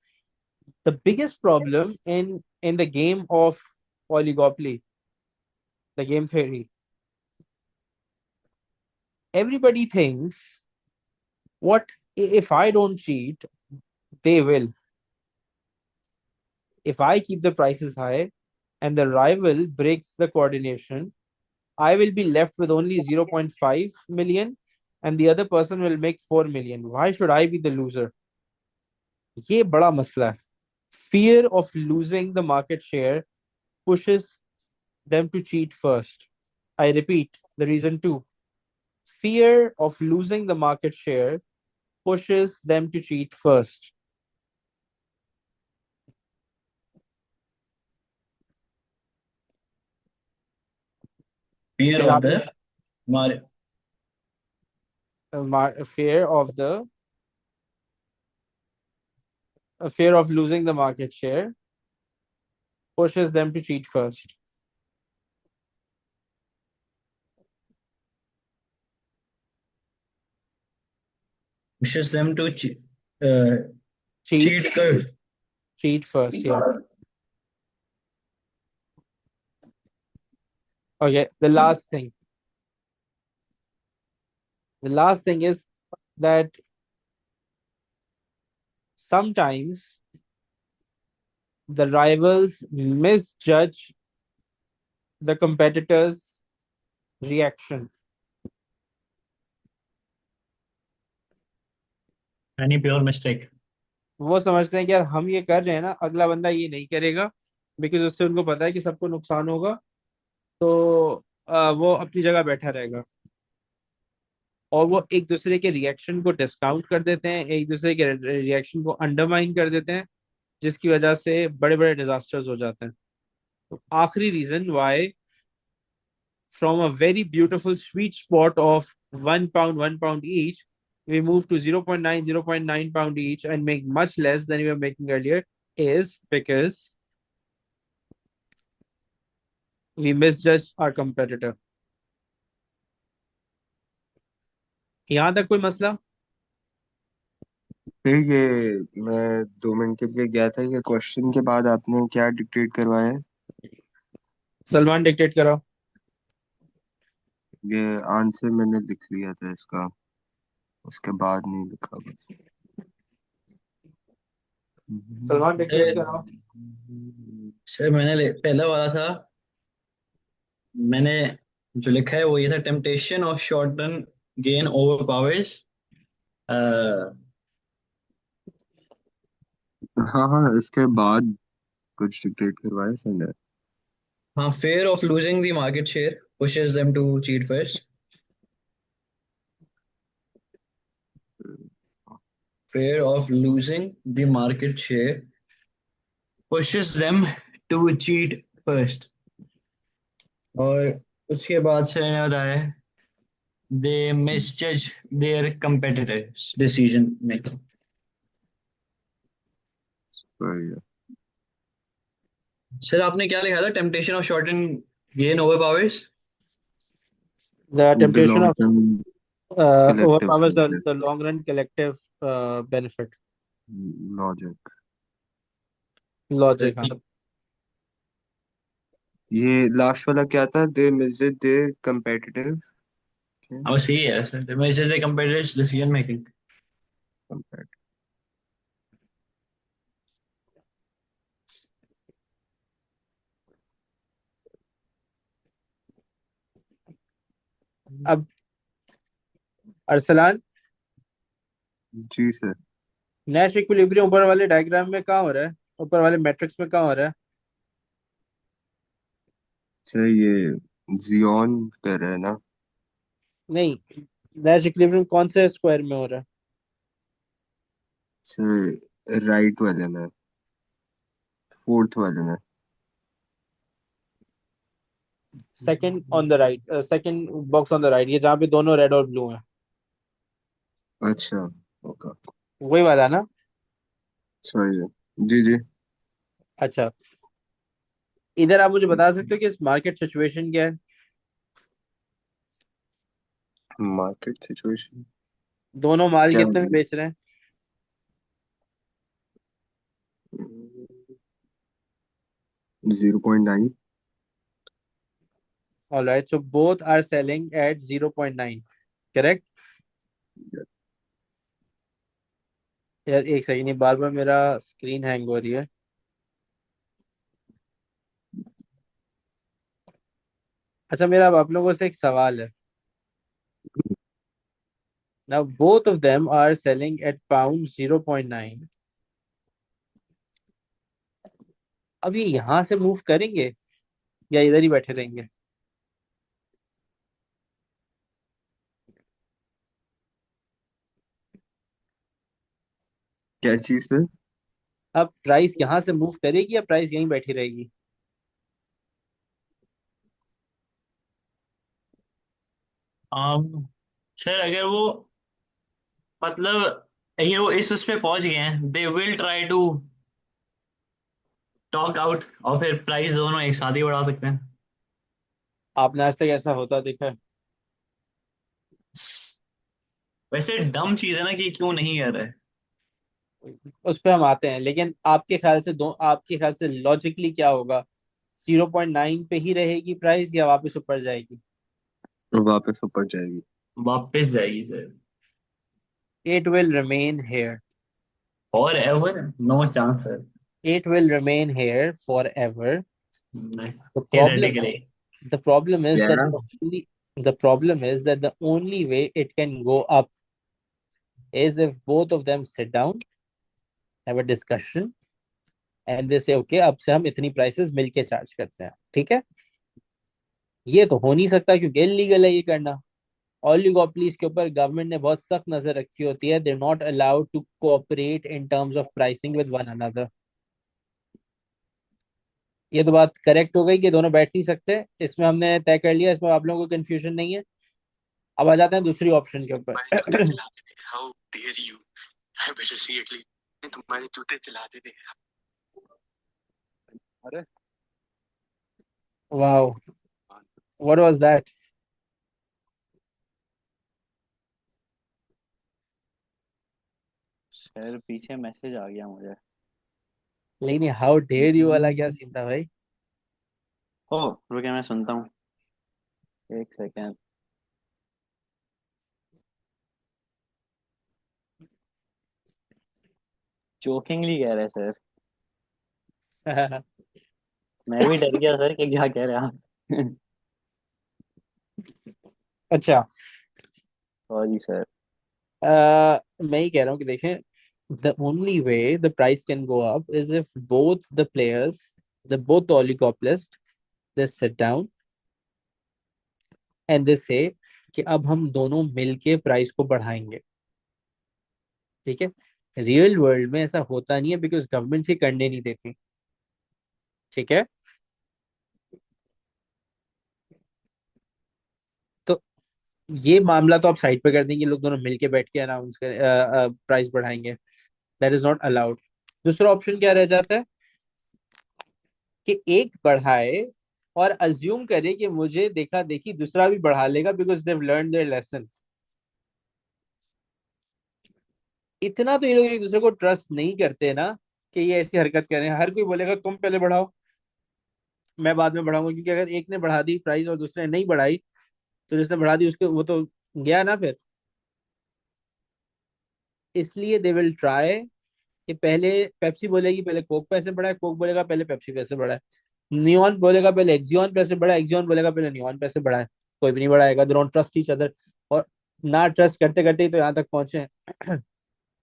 the biggest problem in in the game of oligopoly, the game theory, everybody thinks, what if I don't cheat, they will. If I keep the prices high and the rival breaks the coordination, I will be left with only 0.5 million and the other person will make 4 million. Why should I be the loser? ये बड़ा मसला है। Fear of losing the market share pushes them to cheat first. I repeat, the reason two. Fear of losing the market share pushes them to cheat first. Fear फिर of आप the इस मार fear of the fear of losing the market share pushes them to cheat first. pushes them to Cheat, cheat कर cheat first. Yeah. Okay. The last thing. The last thing is that sometimes the rivals misjudge the competitor's reaction. Any pure mistake. वो समझते हैं कि यार हम ये कर रहे हैं ना, अगला बंदा ये नहीं करेगा, बिकॉज उससे उनको पता है कि सबको नुकसान होगा। तो वो अपनी जगह बैठा रहेगा और वो एक दूसरे के रिएक्शन को डिस्काउंट कर देते हैं, एक दूसरे के रिएक्शन को अंडरमाइन कर देते हैं, जिसकी वजह से बड़े बड़े डिजास्टर्स हो जाते हैं। तो आखिरी reason why from a very beautiful sweet spot of £1, each, we move to 0.9, 0.9 pound each and make much less than we were making earlier is because we misjudge our competitor. यहाँ तक कोई मसला? फिर ये मैं 2 मिनट के लिए गया था, ये क्वेश्चन के बाद आपने क्या डिक्टेट करवाया है? सलमान डिक्टेट कराओ। ये आंसर मैंने लिख लिया था इसका, उसके बाद नहीं लिखा बस। सलमान डिक्टेट कराओ। सर पहला वाला था, मैंने जो लिखा है वो ये था, temptation of short run gain over powers. हाँ हाँ, इसके बाद कुछ डिक्टेट करवाया सर ने। हाँ, fair of losing the market share pushes them to cheat first. Fear of losing the market share pushes them to cheat first. और उसके बाद से मैंने बताया, they misjudge their competitors decision making. सही है। सर आपने क्या लिखा था, temptation of short and gain over powers? The the temptation long of term collective overpowers the long run collective benefit. Logic. Logic, हाँ। ये लास्ट वाला क्या था? दे मिस्ड देयर competitive अब सही है sir, they misjudge their competitors decision making. अब अरसलान, जी सर। नैश इक्विलिब्रियम ऊपर वाले डायग्राम में कहाँ हो रहा है? ऊपर वाले मैट्रिक्स में कहाँ हो रहा है? सर ये जियोन कर रहा है ना? नहीं, नैश इक्विलिब्रियम कौन से स्क्वायर में हो रहा है? सर राइट वाले में, फोर्थ वाले में। Second on the right, second box on the right, ये जहाँ पे दोनों रेड और ब्लू हैं, अच्छा, ओके, वही वाला ना? सही है। जी जी। अच्छा, इधर आप मुझे बता सकते हो कि इस मार्केट सिचुएशन क्या है? मार्केट सिचुएशन दोनों माल क्या कितने में होगी? बेच रहे हैं? 0.9। All right, so both are selling at 0.9, correct? यार एक सेकंड, ये बार बार मेरा स्क्रीन हैंग हो रही है। अच्छा, मेरा अब आप लोगों से एक सवाल है। Now both of them are selling at pound 0.9. अब ये यहाँ से मूव करेंगे या इधर ही बैठे रहेंगे? क्या चीज है? अब प्राइस यहाँ से मूव करेगी या प्राइस यहीं बैठी रहेगी? um, सर अगर वो, मतलब अगर वो इस उस पे पहुंच गए हैं, they will try to talk out, और फिर प्राइस दोनों एक साथ ही बढ़ा सकते हैं। आपने आज तक ऐसा होता देखा है? वैसे डम चीज है ना कि क्यों नहीं कर रहे। उस पर हम आते हैं, लेकिन आपके ख्याल से आपके ख्याल से लॉजिकली क्या होगा? 0.9 पे ही रहेगी प्राइस या वापस ऊपर जाएगी? वापस ऊपर जाएगी। वापस जाएगी sir. It will remain here. और ever no chance sir. It will remain here forever. The problem theoretically. is, the problem is that क्या? the problem is that the only way it can go up is if both of them sit down, have a discussion, and they say, okay, अब से हम इतनी prices मिलके charge करते हैं, ठीक है? ये तो हो नहीं सकता क्योंकि इलीगल है ये करना। ओलिगोपोलीज के ऊपर गवर्नमेंट ने बहुत सख्त नजर रखी होती है। They not allowed to cooperate in terms of pricing with one another. ये तो बात करेक्ट हो गई कि दोनों बैठ नहीं सकते, इसमें हमने तय कर लिया, इसमें आप लोगों को कंफ्यूजन नहीं है। अब आ जाते हैं दूसरी ऑप्शन के ऊपर। How dare you, I better see it, तुम्हारे जूते चला दे। अरे Wow, what was that? Sir पीछे मैसेज आ गया मुझे। लेकिन हाउ डेयर यू वाला क्या सीन था भाई? ओ रुके मैं सुनता हूँ। एक सेकेंड। जोकिंगली कह रहे सर। मैं भी डर गया सर कि क्या कह रहे हैं आप। अच्छा, सॉरी सर। मैं ही कह रहा हूँ कि देखें, the only way the price can go up is if both the players, both the oligopolists, they sit down and they say कि अब हम दोनों मिलके प्राइस को बढ़ाएंगे। ठीक है, रियल वर्ल्ड में ऐसा होता नहीं है बिकॉज गवर्नमेंट ही करने नहीं देती। ठीक है, तो ये मामला तो आप साइड पे कर देंगे, लोग दोनों मिलके बैठ के अनाउंस कर प्राइस बढ़ाएंगे। That is not allowed. दूसरा ऑप्शन क्या रह जाता है कि एक बढ़ाए और अज्यूम करे कि मुझे देखा देखी दूसरा भी बढ़ा लेगा because they learn their lesson. इतना तो ये लोग एक दूसरे को ट्रस्ट नहीं करते ना कि ये ऐसी हरकत करें। हर कोई बोलेगा तुम पहले बढ़ाओ, मैं बाद में बढ़ाऊंगा, क्योंकि अगर एक ने बढ़ा दी प्राइस और दूसरे ने नहीं बढ़ाई तो जिसने बढ़ा दी उसके वो तो गया ना फिर। इसलिए दे विल ट्राई कि पहले पेप्सी बोलेगी पहले कोक पैसे बढ़ाए, कोक बोलेगा पहले पेप्सी पैसे बढ़ाए, नियॉन बोलेगा पहले एक्सियन पैसे बढ़ाए, एक्सियन बोलेगा पहले नियॉन पैसे बढ़ाए। कोई भी नहीं बढ़ाएगा, they don't trust each other. और ना ट्रस्ट करते करते ही तो यहाँ तक पहुंचे हैं।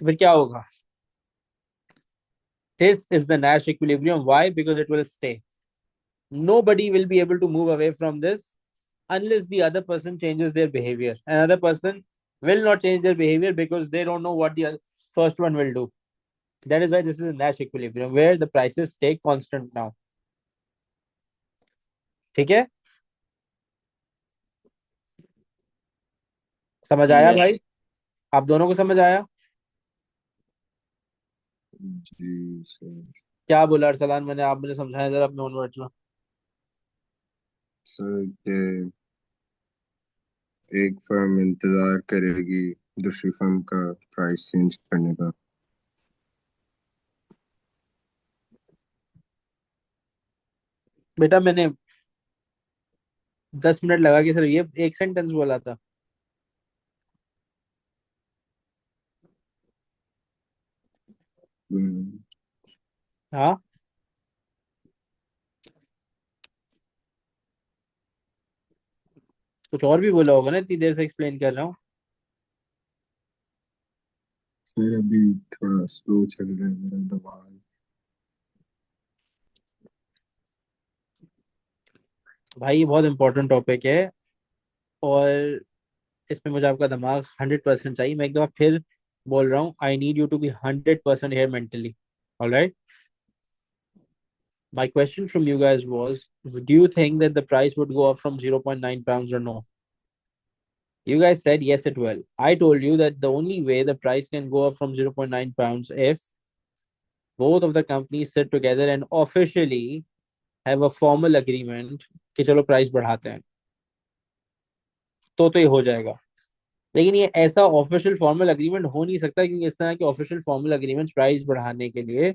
तो फिर क्या होगा? This is the Nash equilibrium. Why? Because it will stay. Nobody will be able to move away from this unless the other person changes their behavior. Another person will not change their behavior because they don't know what the first one will do. That is why this is a Nash equilibrium where the prices stay constant now. ठीक है, समझ आया yes. भाई? आप दोनों को समझ आया? जी सर। क्या बोला अरसलान मैंने? आप मुझे समझाएं जरा अपने ओन वर्ड्स में। सर के एक फर्म इंतजार करेगी दूसरी फर्म का प्राइस चेंज करने का। बेटा मैंने 10 मिनट लगा के सिर्फ ये एक सेंटेंस बोला था। हम्म, हाँ, कुछ और भी बोला होगा ना, इतनी देर से एक्सप्लेन कर रहा हूँ। सर अभी थोड़ा स्लो चल रहा है मेरा दिमाग। भाई ये बहुत इंपॉर्टेंट टॉपिक है और इसमें मुझे आपका दिमाग 100% चाहिए। मैं एक दफा फिर बोल रहा हूँ, I need you to be 100% here mentally. All right. My question from you guys was, do you think that the price would go up from 0.9 pounds or no? You guys said yes, it will. I told you that the only way the price can go up from 0.9 pounds if both of the companies sit together and officially have a formal agreement कि चलो price बढ़ाते हैं, तो ये हो जाएगा। लेकिन ये ऐसा ऑफिशियल फॉर्मल अग्रीमेंट हो नहीं सकता क्योंकि इस तरह के ऑफिशियल फॉर्मल अग्रीमेंट प्राइस बढ़ाने के लिए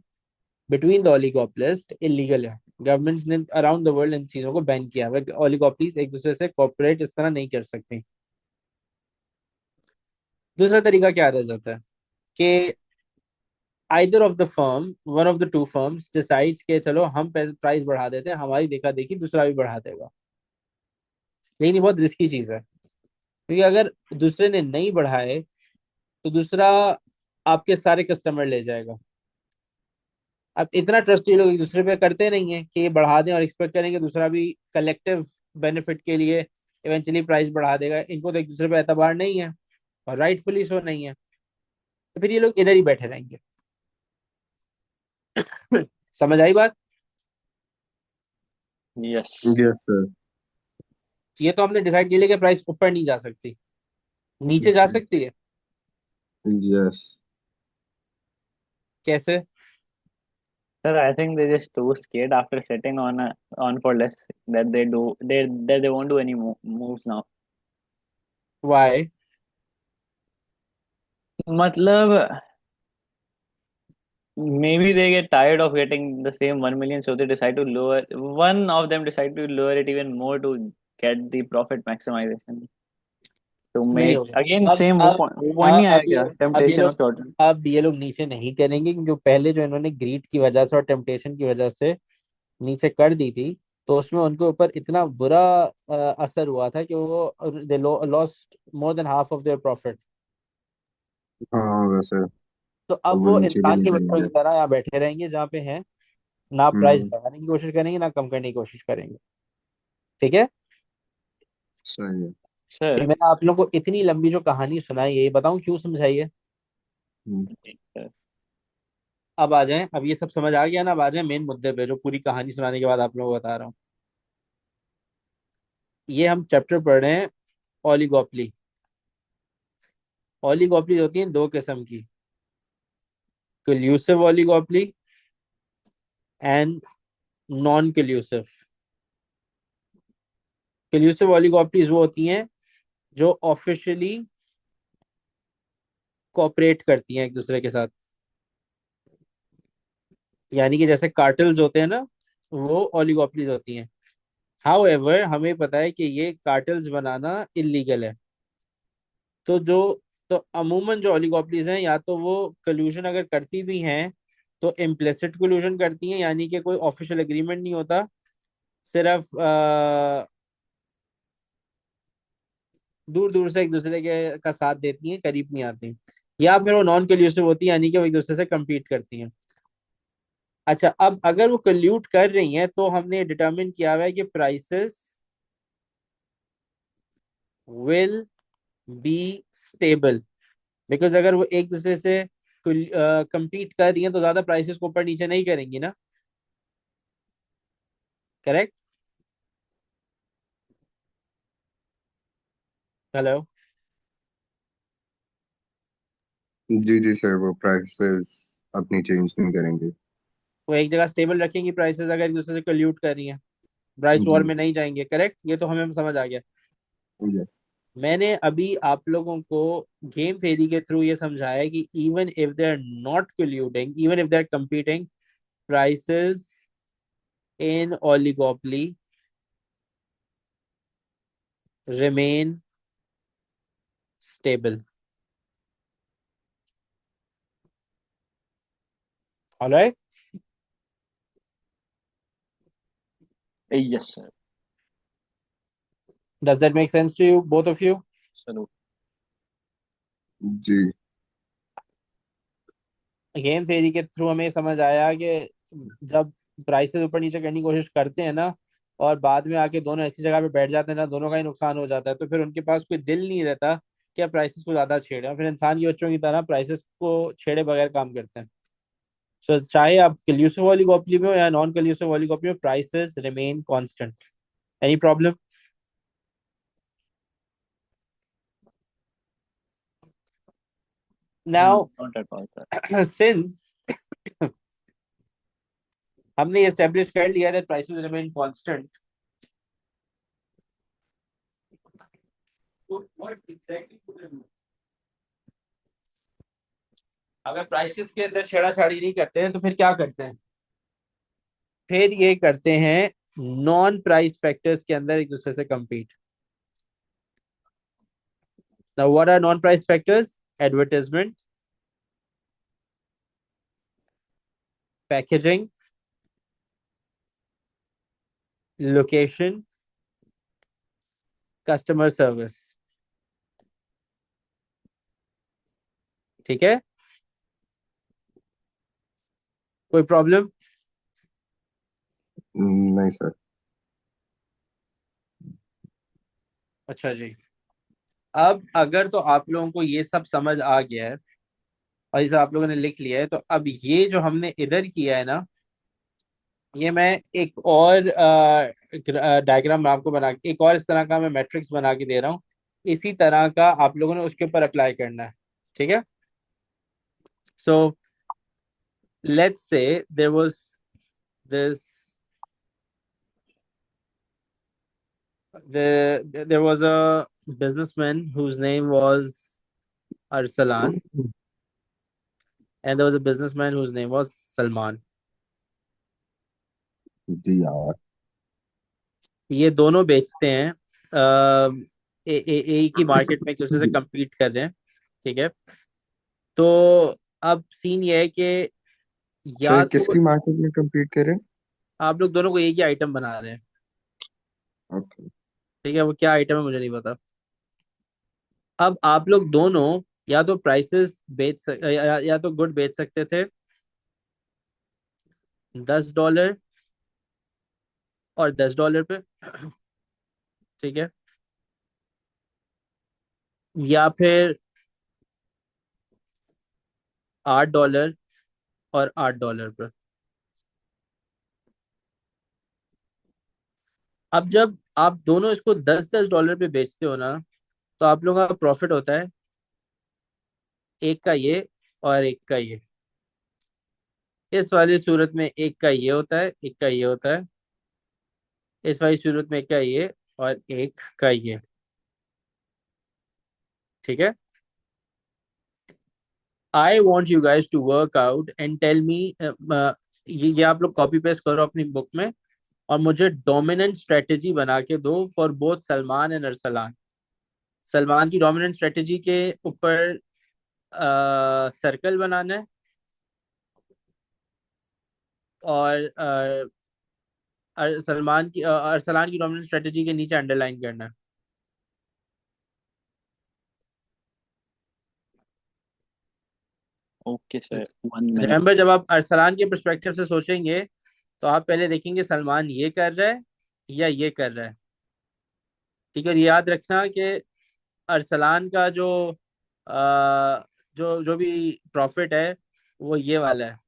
बिटवीन द ओलिगोपोलिस्ट इलीगल है। गवर्नमेंट्स ने अराउंड द वर्ल्ड इन चीजों को बैन किया है। ओलिगोपोलीज एक दूसरे से कॉपरेट इस तरह नहीं कर सकती। दूसरा तरीका क्या रह जाता है कि either of the firm, one of the two firms decides के चलो हम प्राइस बढ़ा देते हैं, हमारी देखा देखी दूसरा भी बढ़ा देगा। लेकिन ये बहुत रिस्की चीज है क्योंकि अगर दूसरे ने नहीं बढ़ाए तो दूसरा आपके सारे कस्टमर ले जाएगा। अब इतना ट्रस्ट ये लोग एक दूसरे पे करते नहीं है कि ये बढ़ा दें और एक्सपेक्ट करें कि दूसरा भी कलेक्टिव बेनिफिट के लिए इवेंचुअली प्राइस बढ़ा देगा। इनको तो एक दूसरे पे एतबार नहीं है और राइटफुली सो नहीं है, तो फिर ये लोग इधर ही बैठे रहेंगे। समझ आई बात? यस। Yes sir. ये तो हमने डिसाइड किया कि प्राइस ऊपर नहीं जा सकती, नीचे जा सकती है। यस। कैसे? Sir, I think they're just too scared after sitting on for less that they won't do any moves now. Why? मतलब maybe they get tired of getting the same 1 million, so they decide to lower. One of them decide to lower it even more to get the profit maximization. तो नहीं make होगा। again अब same अब वो point नहीं अब आएगा, अब ये temptation लोग of short term. अब ये लोग नीचे नहीं करेंगे, क्योंकि पहले जो इन्होंने ग्रीड की वजह से और टेम्पटेशन की वजह से नीचे कर दी थी, तो उसमें उनके ऊपर इतना बुरा असर हुआ था कि वो they lost more than half of their profit. हाँ वैसे तो तो अब वो वो नीचे भी इंसान नहीं के बच्चों जाएंगे। की तरह यहाँ बैठे रहेंगे जहाँ पे हैं, ना प्राइस हम्म। बढ़ाने की कोशिश करेंगे ना कम करने की कोशिश करेंगे। ठीक है। सही है। फिर Sir, मैंने आप लोगों को इतनी लंबी जो कहानी सुनाई है, ये बताऊं क्यों समझाई है? हम्म। sir, अब आ जाएं, अब ये सब समझ आ गया ना, अब आ जाएं मेन मुद्दे पे जो पूरी कहानी सुनाने के बाद आप लोगों को बता रहा हूँ। ये हम चैप्टर पढ़ रहे हैं, ओलिगोपली। ओलिगोपली होती है दो किस्म की, कल्यूसिव ओलिगोपली एंड नॉन कल्यूसिव। कल्यूसिव ओलिगोपलीज वो होती हैं जो ऑफिशियली कोऑपरेट करती हैं एक दूसरे के साथ, यानी कि जैसे कार्टेल्स होते हैं ना, वो ओलिगोपलीज होती हैं। हाउएवर हमें पता है कि ये कार्टेल्स बनाना इलीगल है। तो जो तो अमूमन जो ओलिगोपलीज हैं, या तो वो कल्यूजन अगर करती भी हैं तो इम्प्लिसिट कल्यूजन करती हैं, यानी कि कोई ऑफिशियल एग्रीमेंट नहीं होता, सिर्फ दूर दूर से एक दूसरे के का साथ देती हैं, करीब नहीं आती। या फिर वो नॉन कल्यूसिव होती है, यानी कि वो एक दूसरे से कम्पीट करती हैं। अच्छा, अब अगर वो कल्यूट कर रही हैं तो हमने डिटरमिन किया हुआ है कि prices will be stable. Because अगर वो एक दूसरे से compete कर रही हैं तो ज्यादा प्राइसेस को ऊपर नीचे नहीं करेंगी ना। करेक्ट। हेलो। जी जी सर, वो प्राइसेस अपनी चेंज नहीं करेंगे। वो एक जगह स्टेबल रखेंगी प्राइसेस अगर एक दूसरे से कल्यूट कर रही हैं, प्राइस वॉर जी। में नहीं जाएंगे। करेक्ट, ये तो हमें समझ आ गया। यस। मैंने अभी आप लोगों को गेम थ्योरी के थ्रू ये समझाया कि even if they are not colluding, even if they are competing, prices in oligopoly remain stable. All right. yes sir, Does that make sense to you, both of you? sir. जी। Game theory के through हमें समझ आया कि जब prices ऊपर नीचे करने की कोशिश करते हैं ना, और बाद में आके दोनों ऐसी जगह पे बैठ जाते हैं ना, दोनों का ही नुकसान हो जाता है, तो फिर उनके पास कोई दिल नहीं रहता कि प्राइसेस को ज्यादा छेड़े, और फिर इंसान के बच्चों की तरह प्राइसेस को छेड़े बगैर काम करते हैं। सो चाहे आप कल्यूसिव ओलिगोपोली में हो या नॉन कल्यूसिव ओलिगोपोली में, prices remain constant. Any problem? Now Not at all sir. Since हमने ये एस्टेब्लिश कर लिया that prices remain constant, what exactly अगर प्राइसेस के अंदर छेड़ाछाड़ी नहीं करते हैं तो फिर क्या करते हैं? फिर ये करते हैं नॉन प्राइस फैक्टर्स के अंदर एक दूसरे से compete. Now what are non price factors? Advertisement, packaging, location, customer service. ठीक है, कोई प्रॉब्लम? नहीं सर। अच्छा जी। अब अगर तो आप लोगों को ये सब समझ आ गया है और ये सब आप लोगों ने लिख लिया है, तो अब ये जो हमने इधर किया है ना, ये मैं एक और डायग्राम आपको बना के, एक और इस तरह का मैं मैट्रिक्स बना के दे रहा हूँ। इसी तरह का आप लोगों ने उसके ऊपर अप्लाई करना है। ठीक है। So let's say there was this there was a businessman whose name was Arsalan, and there was a businessman whose name was Salman. जी यार। ये दोनों बेचते हैं एक ही मार्केट में एक दूसरे से compete कर रहे हैं, ठीक है। तो अब सीन ये है कि अच्छा, या ये तो किसकी मार्केट में compete करें? आप लोग दोनों को एक ही आइटम बना रहे हैं, ओके। ठीक है। वो क्या आइटम है मुझे नहीं पता। अब आप लोग दोनों या तो प्राइसेस या तो गुड बेच सकते थे $10 और $10 पे, ठीक है, या फिर $8 और $8 पे। अब जब आप दोनों इसको $10 पे बेचते हो ना, तो आप लोगों का प्रॉफिट होता है एक का ये और एक का ये। इस वाली सूरत में एक का ये होता है, एक का ये होता है। इस वाली सूरत में एक का ये और एक का ये, ठीक है। I want you guys to work out and tell me, ये आप लोग कॉपी पेस्ट करो अपनी बुक में और मुझे डोमिनेंट स्ट्रेटेजी बना के दो for both Salman and Arsalan. Salman की डोमिनेंट स्ट्रेटेजी के ऊपर सर्कल बनाना है, और अरसलान की डोमिनेंट स्ट्रेटेजी के नीचे अंडरलाइन करना है। Okay sir, 1 minute. रिमेंबर, जब आप अरसलान के परस्पेक्टिव से सोचेंगे तो आप पहले देखेंगे सलमान ये कर रहा है या ये कर रहा है, ठीक है। और ये याद रखना कि अरसलान का जो जो भी प्रॉफिट है वो ये वाला है।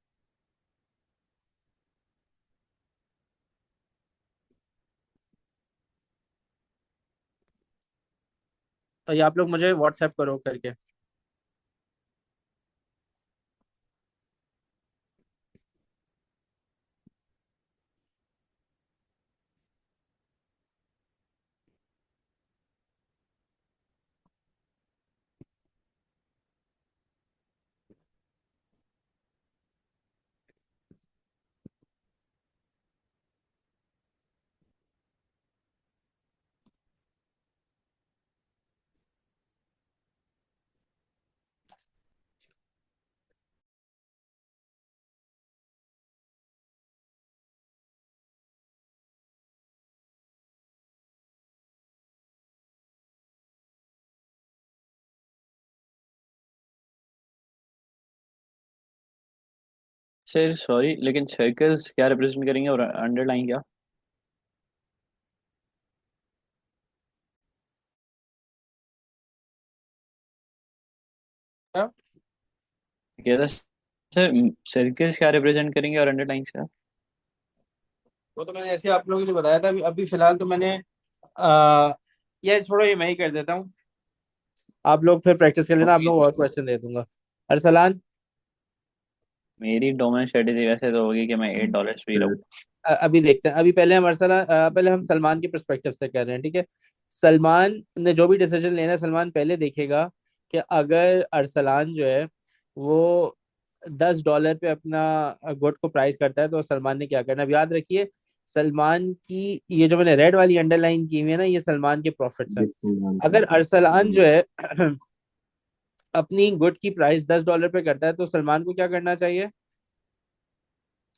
तो ये आप लोग मुझे व्हाट्सएप करो करके। सर सॉरी, लेकिन सर्कल्स क्या रिप्रेजेंट करेंगे और अंडरलाइन क्या? कह रहा सर, सर्कल्स क्या रिप्रेजेंट करेंगे और अंडरलाइन क्या? वो तो मैंने ऐसे आप लोगों के लिए बताया था। अभी अभी फिलहाल तो मैंने आ, ये छोड़ो, ये मैं ही कर देता हूँ। आप लोग फिर प्रैक्टिस कर लेना, आप ओके लोग और क्वेश्चन दे दूंगा। अरसलान, मेरी डोमेन स्ट्रेटेजी वैसे तो होगी कि मैं $8 भी रहूँ। अभी देखते हैं। अभी पहले हम पहले हम सलमान के परस्पेक्टिव से कर रहे हैं, ठीक है। सलमान ने जो भी डिसीजन लेना है, सलमान पहले देखेगा कि अगर अरसलान जो है वो $10 पे अपना गुड को प्राइस करता है तो सलमान ने क्या करना है। अब याद रखिए, सलमान की ये जो मैंने रेड वाली अंडरलाइन की हुई है ना, ये सलमान के प्रॉफिट्स हैं। अगर अरसलान जो है अपनी गुड की प्राइस $10 पे करता है तो सलमान को क्या करना चाहिए?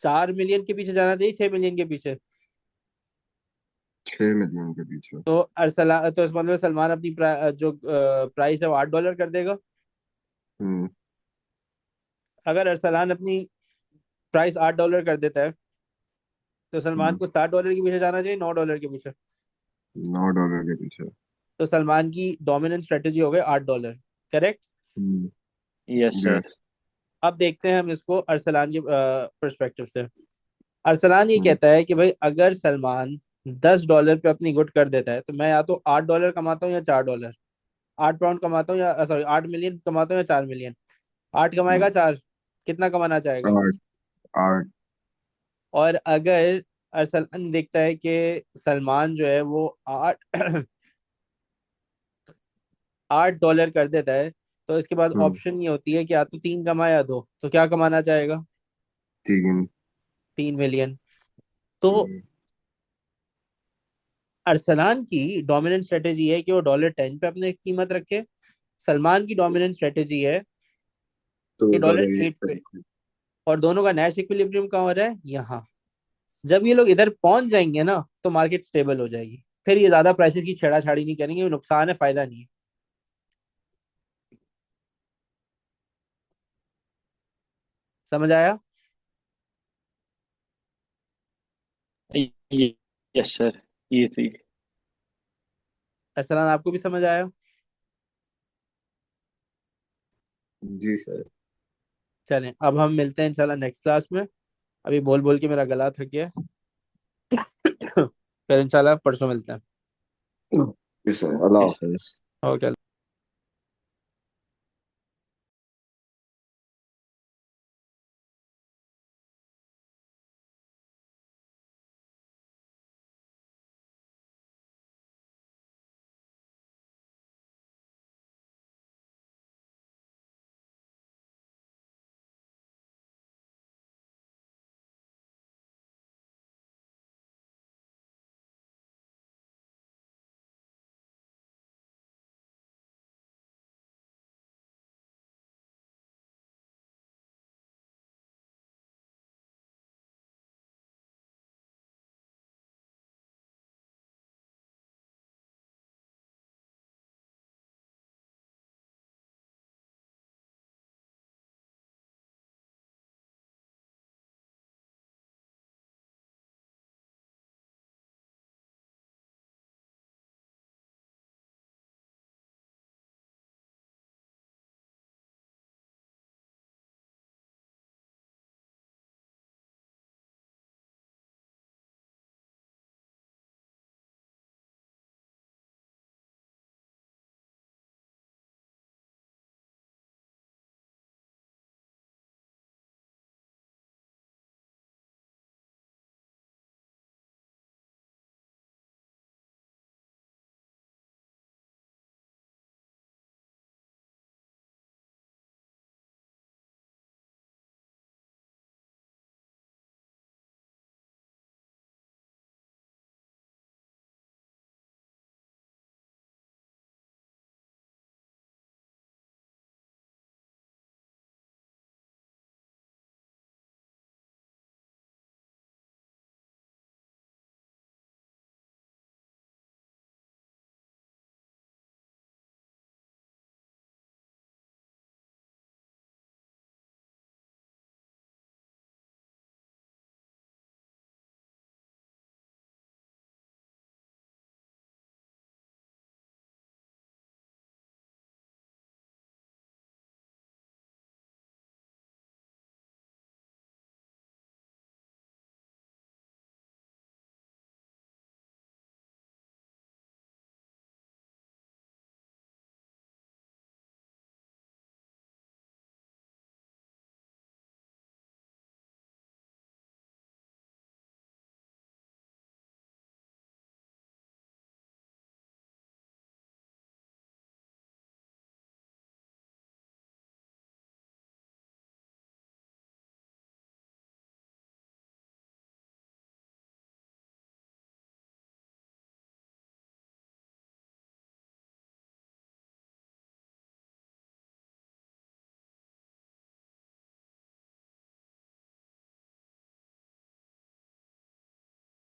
4 मिलियन के पीछे जाना चाहिए, 6 मिलियन के पीछे। 6 मिलियन के पीछे। तो अरसलान, तो इस मतलब सलमान अपनी जो प्राइस है वो $8 कर देगा। हम्म। अगर अरसलान अपनी प्राइस $8 कर देता है तो सलमान हम्म। को $7 के पीछे जाना चाहिए, $9 के पीछे। $9 के पीछे। तो सलमान की डोमिनेंट स्ट्रेटेजी हो गई $8, correct. Hmm. Yes sir. Yes. अब देखते हैं हम इसको अरसलान के परस्पेक्टिव से। अरसलान ये हम्म। कहता है कि भाई अगर सलमान $10 पे अपनी गुड कर देता है तो मैं या तो $8 कमाता हूँ या $4। 8 पाउंड कमाता हूँ या सॉरी 8 मिलियन कमाता हूँ या 4 मिलियन। 8 हम्म। कमाएगा, 4, कितना कमाना चाहेगा? 8। 8। और अगर अरसलान देखता है कि सलमान जो है वो 8 $8 कर देता है, तो इसके बाद हम्म। ऑप्शन ये होती है कि या तो 3 कमाए या 2, तो क्या कमाना चाहेगा? 3। 3 मिलियन। तो हम्म। अरसलान की डोमिनेंट स्ट्रेटेजी है कि वो $10 पे अपने कीमत रखे। सलमान की डोमिनेंट स्ट्रेटेजी है तो कि $8 $8 पे पे। रखो। और दोनों का नेट इक्विलिब्रियम कहाँ हो रहा है? यहाँ। जब ये लोग इधर पहुंच जाएंगे ना, तो मार्केट स्टेबल हो जाएगी। फिर ये ज्यादा प्राइसेस की छेड़ाछाड़ी नहीं करेंगे, ये नुकसान है, फायदा नहीं है। समझ आया? यस सर, ये थी। अरसलान, आपको भी समझ आया? जी सर। चलें, अब हम मिलते हैं इंशाल्लाह नेक्स्ट क्लास में। अभी बोल बोल के मेरा गला थक गया है। फिर इंशाल्लाह परसों मिलते हैं। जी सर, अल्लाह हाफिज। ओके।